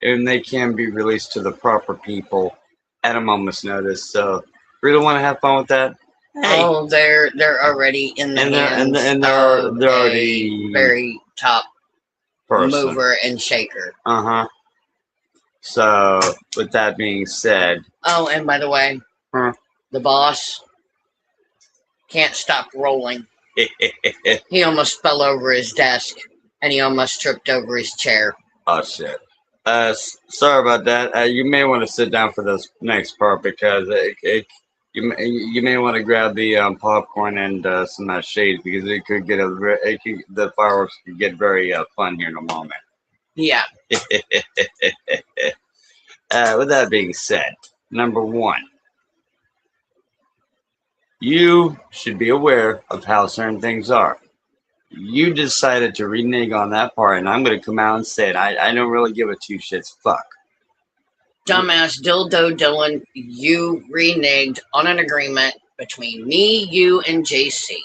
S1: and they can be released to the proper people at a moment's notice. So, really want to have fun with that? Hey,
S2: oh, they're already in the
S1: and
S2: hands
S1: they're
S2: of
S1: already
S2: a very top
S1: person.
S2: mover and shaker.
S1: So, with that being said,
S2: Oh, and by the way,
S1: Huh.
S2: the boss can't stop rolling. He almost fell over his desk, and he almost tripped over his chair.
S1: oh shit. Sorry about that. You may want to sit down for this next part because you may want to grab the popcorn and some of that shade because it could get the fireworks could get very fun here in a moment.
S2: Yeah.
S1: With that being said, number one, you should be aware of how certain things are. You decided to renege on that part, and I'm going to come out and say it. I don't really give a two shits fuck.
S2: Dumbass Dildo Dylan, you reneged on an agreement between me, you, and JC.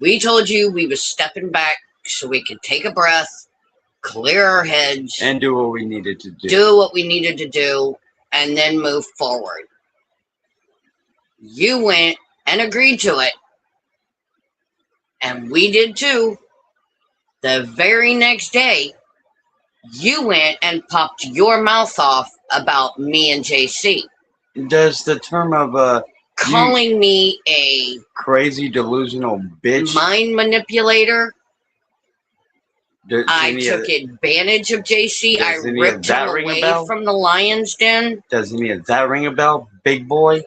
S2: We told you we was stepping back so we could take a breath, clear our heads,
S1: and do what we needed to do.
S2: Do what we needed to do, and then move forward. You went and agreed to it, and we did too. The very next day, you went and popped your mouth off about me and JC.
S1: Does the term of
S2: calling me a
S1: crazy delusional bitch,
S2: mind manipulator? I took advantage of JC. I ripped him away from the Lion's Den.
S1: Does any of that ring a bell, big boy?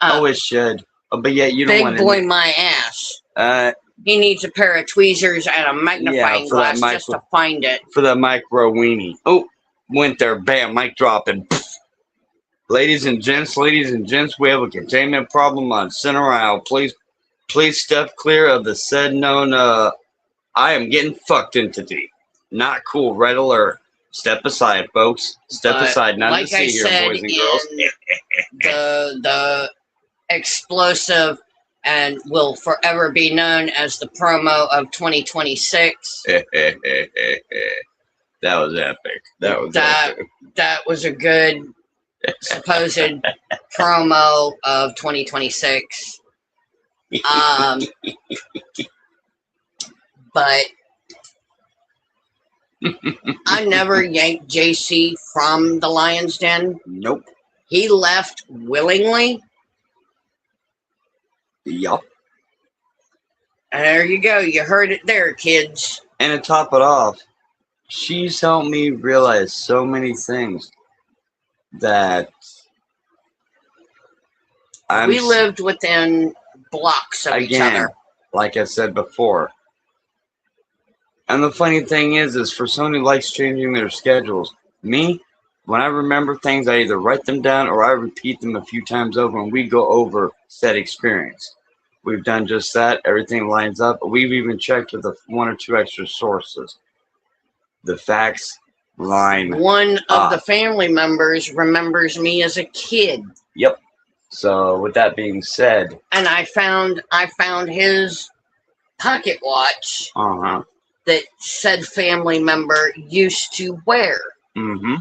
S1: Oh, it should. But yet you don't want to.
S2: Big boy, my ass. He needs a pair of tweezers and a magnifying glass just to find it.
S1: For the micro weenie. Oh, went there. Bam, mic dropping. Ladies and gents, we have a containment problem on center aisle. Please step clear of the said known, I am getting fucked entity. Not cool, red alert. Step aside, folks. Step aside, not to see here, boys and girls.
S2: The explosive and will forever be known as the promo of 2026.
S1: That was epic. That was
S2: a good supposed promo of 2026. But I never yanked JC from the Lion's Den.
S1: Nope.
S2: He left willingly.
S1: Yup.
S2: And there you go. You heard it there, kids.
S1: And to top it off, she's helped me realize so many things that
S2: we lived within blocks of each other.
S1: Like I said before. And the funny thing is for someone who likes changing their schedules, me, when I remember things, I either write them down or I repeat them a few times over and we go over said experience. We've done just that. Everything lines up. We've even checked with 1 or 2 extra sources. The facts line
S2: One of the family members remembers me as a kid.
S1: Yep. So with that being said.
S2: And I found his pocket watch. That said family member used to wear.
S1: Mm-hmm.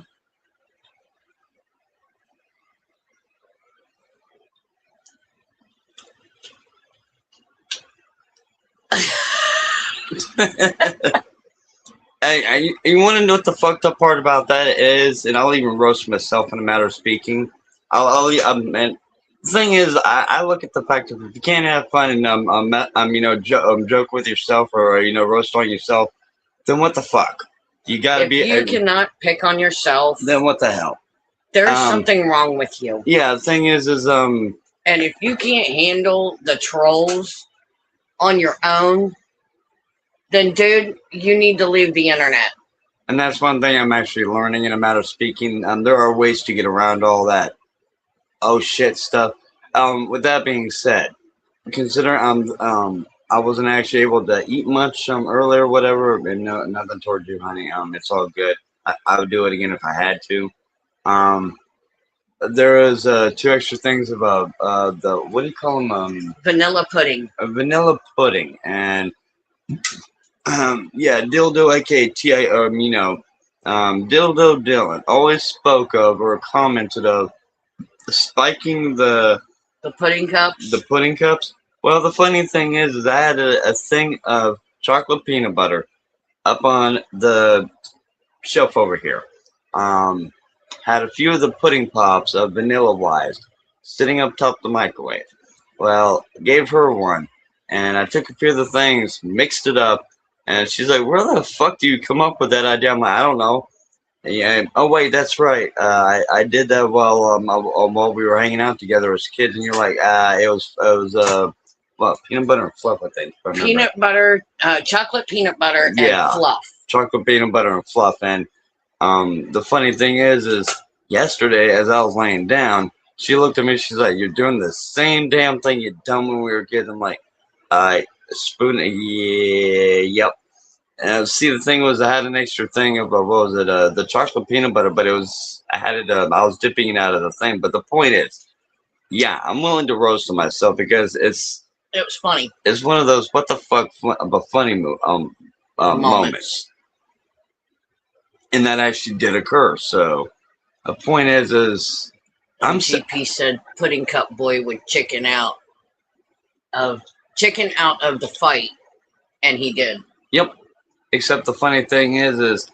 S1: Hey, you want to know what the fucked up part about that is? And I'll even roast myself in a matter of speaking. And the thing is, I look at the fact that if you can't have fun and joke with yourself or roast on yourself, then what the fuck? You gotta be.
S2: If you cannot pick on yourself,
S1: then what the hell?
S2: There's something wrong with you.
S1: Yeah, the thing is
S2: and if you can't handle the trolls on your own, then dude, you need to leave the internet.
S1: And that's one thing I'm actually learning in a matter of speaking. There are ways to get around all that oh shit stuff. With that being said, consider I wasn't actually able to eat much earlier, whatever, and no, nothing towards you, honey. It's all good. I would do it again if I had to. There is two extra things about the what do you call them?
S2: Vanilla pudding.
S1: A vanilla pudding, and yeah, dildo, aka T.I. Dildo Dylan always spoke of or commented of spiking
S2: The pudding cups.
S1: the pudding cups. Well, the funny thing is I had a thing of chocolate peanut butter up on the shelf over here. Had a few of the pudding pops of Vanilla Wise sitting up top the microwave. Well, gave her one, and I took a few of the things, mixed it up, and she's like, "Where the fuck do you come up with that idea?" I'm like, "I don't know." Yeah. Oh wait, that's right. I did that while we were hanging out together as kids, and you're like, it was well, peanut butter and fluff, I think. If I remember.
S2: Peanut butter, chocolate peanut butter, and
S1: Yeah.
S2: fluff.
S1: Chocolate peanut butter and fluff. And the funny thing is yesterday as I was laying down, she looked at me. She's like, "You're doing the same damn thing you done when we were kids." I'm like, spoon. Yeah, yep. And see, the thing was, I had an extra thing of what was it? The chocolate peanut butter, but I was dipping it out of the thing. But the point is, yeah, I'm willing to roast to myself because
S2: It was funny.
S1: it's one of those what the fuck but funny moments. And that actually did occur. So the point is I'm
S2: GP said pudding cup boy would chicken out of the fight, and he did.
S1: Yep. Except the funny thing is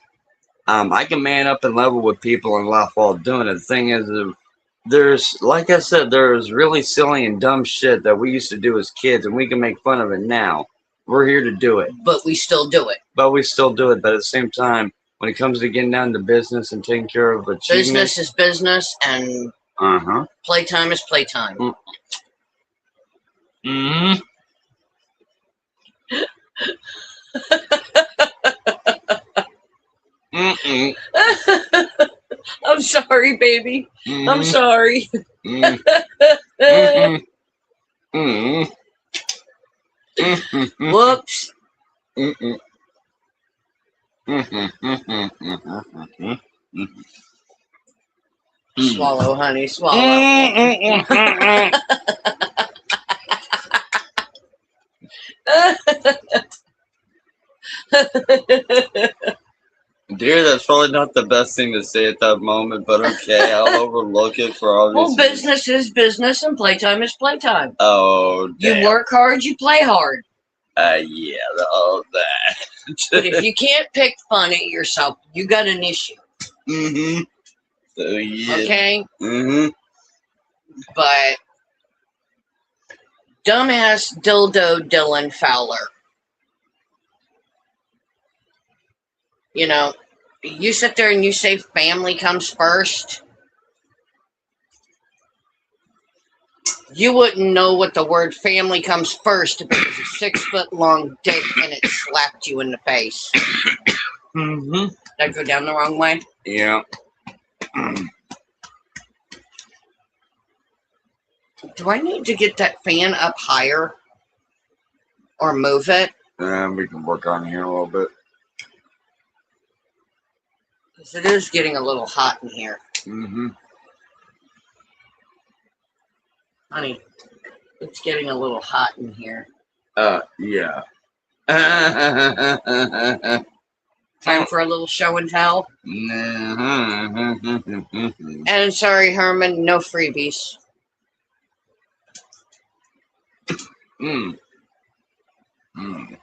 S1: I can man up and level with people and laugh while doing it. The thing is, there's, like I said, there's really silly and dumb shit that we used to do as kids, and we can make fun of it now. We're here to do it.
S2: But we still do it.
S1: But at the same time, when it comes to getting down to business and taking care of achievements.
S2: Business is business, and playtime is playtime.
S1: Mm-hmm. Mm-mm.
S2: I'm sorry, baby.
S1: Mm-hmm.
S2: I'm sorry.
S1: Mm-hmm. Mm-hmm. Mm-hmm.
S2: Whoops.
S1: Mm-mm. Mm-hmm.
S2: Swallow, honey, swallow.
S1: Dear, that's probably not the best thing to say at that moment, but okay, I'll overlook it for obvious
S2: Well, business is business, and playtime is playtime.
S1: Oh, damn.
S2: You work hard, you play hard.
S1: Yeah, all that.
S2: But if you can't pick fun at yourself, you got an issue.
S1: Mm-hmm. So, yeah.
S2: Okay?
S1: Mm-hmm.
S2: But dumbass dildo Dylan Fowler. You know, you sit there and you say family comes first. You wouldn't know what the word family comes first if it was a 6-foot-long dick and it slapped you in the face.
S1: Mm-hmm.
S2: Did I go down the wrong way?
S1: Yeah.
S2: Do I need to get that fan up higher? Or move it?
S1: We can work on here a little bit.
S2: Because it is getting a little hot in here.
S1: Mm-hmm.
S2: Honey, it's getting a little hot in here.
S1: Yeah.
S2: Time for a little show and tell.
S1: Mm-hmm.
S2: And sorry, Herman, no freebies.
S1: Mm. Mm.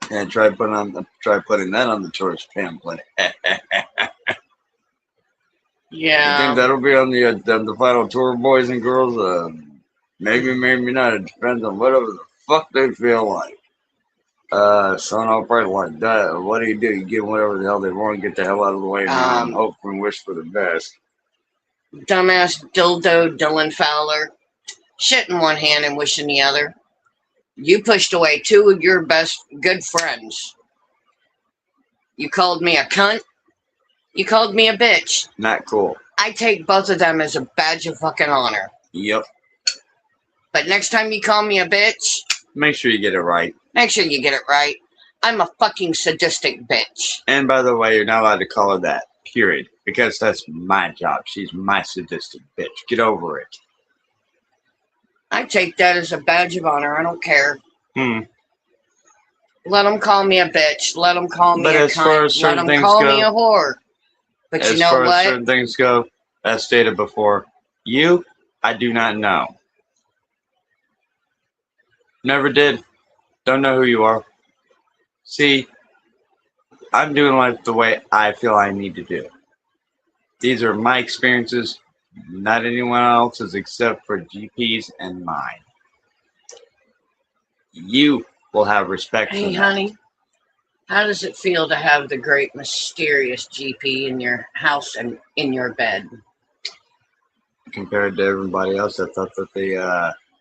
S1: Yeah, try putting that on the tourist pamphlet. I
S2: Yeah.
S1: think that'll be on the final tour, boys and girls. Maybe not. It depends on whatever the fuck they feel like. Son, I'll probably like that. What do? You give them whatever the hell they want, get the hell out of the way, man, and hope and wish for the best.
S2: Dumbass dildo Dylan Fowler. Shit in one hand and wish in the other. You pushed away two of your best good friends. You called me a cunt. You called me a bitch.
S1: Not cool.
S2: I take both of them as a badge of fucking honor.
S1: Yep.
S2: But next time you call me a bitch,
S1: Make sure you get it right.
S2: make sure you get it right. I'm a fucking sadistic bitch.
S1: And by the way, you're not allowed to call her that. Period. Because that's my job. She's my sadistic bitch. Get over it.
S2: I take that as a badge of honor. I don't care.
S1: Hmm.
S2: Let them call me a bitch. Let them call me
S1: But
S2: a
S1: as far as
S2: cunt. Let
S1: certain
S2: them
S1: things
S2: call
S1: go-
S2: me a whore. But you
S1: As
S2: know
S1: far as
S2: what?
S1: certain things go, as stated before, you, I do not know. Never did. Don't know who you are. See, I'm doing life the way I feel I need to do. These are my experiences, not anyone else's except for GP's and mine. You will have respect for
S2: Hey,
S1: that.
S2: honey, how does it feel to have the great mysterious GP in your house and in your bed?
S1: Compared to everybody else, I thought that they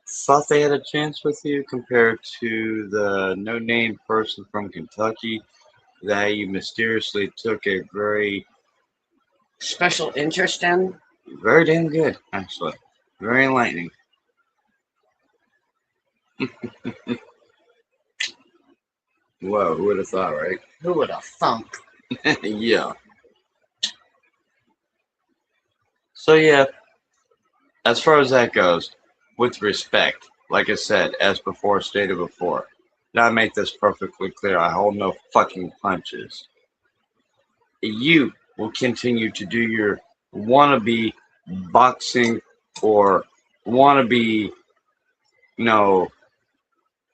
S1: thought they had a chance with you compared to the no-name person from Kentucky that you mysteriously took a very,
S2: Special interest in?
S1: very damn good, actually. Very enlightening. Whoa, who would have thought, right?
S2: Who would have thunk?
S1: Yeah. So yeah, as far as that goes, with respect, like I said, as before stated before, now I make this perfectly clear. I hold no fucking punches. You will continue to do your wannabe boxing or wannabe,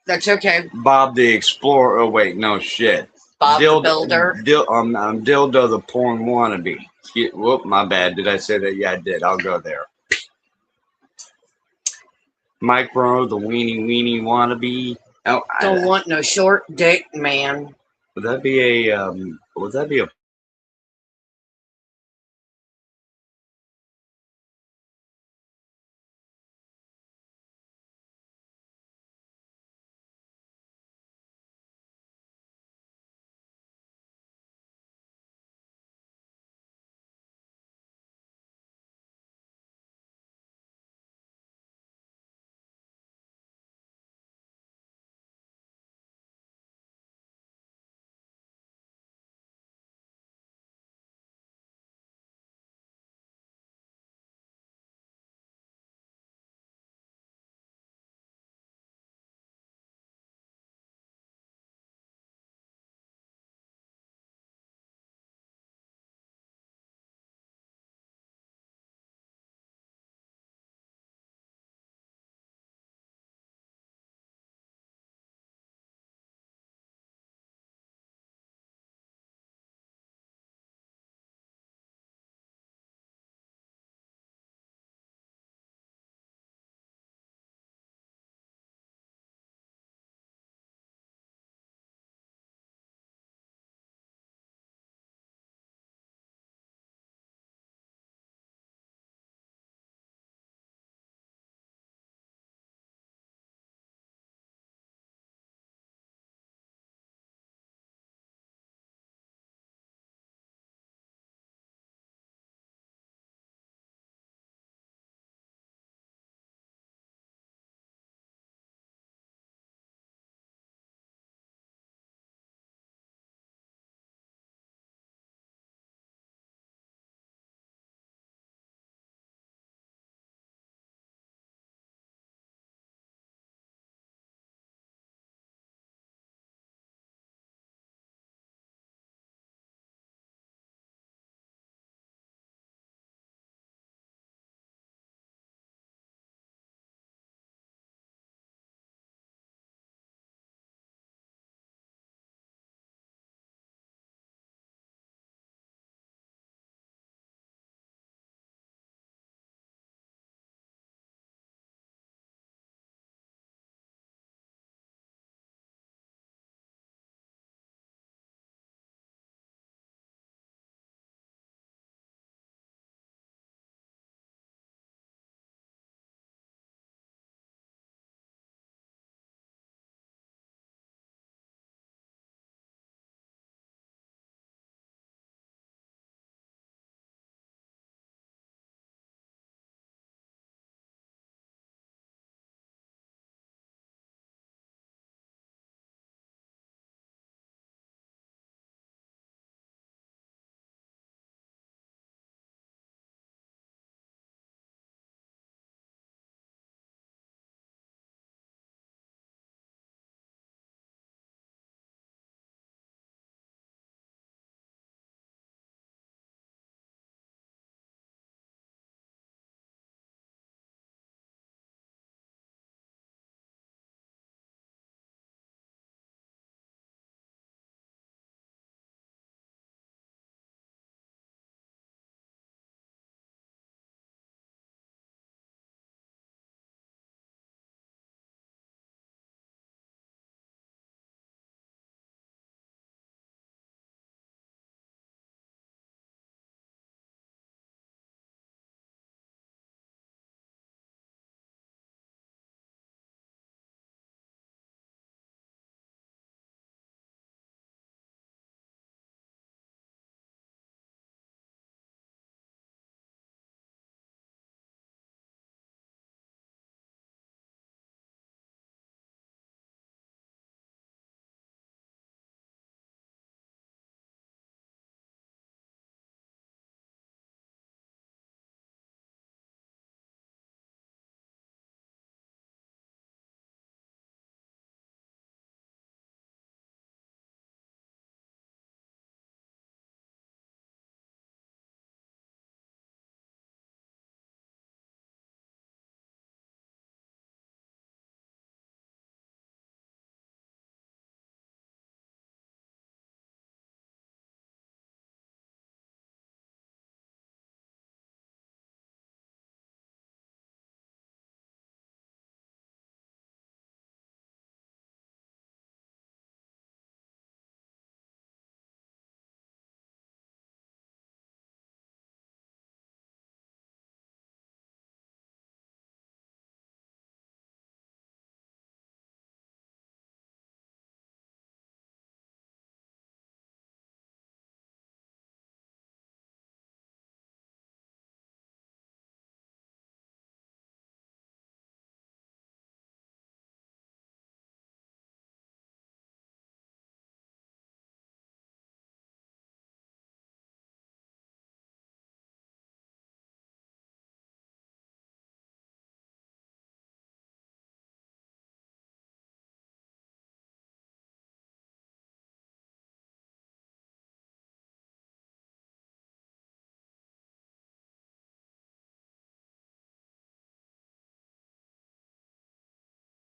S2: That's okay.
S1: Bob the Explorer. Oh wait, no shit.
S2: Bob the Builder.
S1: I'm Dildo the porn wannabe. Whoop, my bad. Did I say that? Yeah, I did. I'll go there. Micro the weenie wannabe. Oh,
S2: Don't want no short dick, man.
S1: would that be a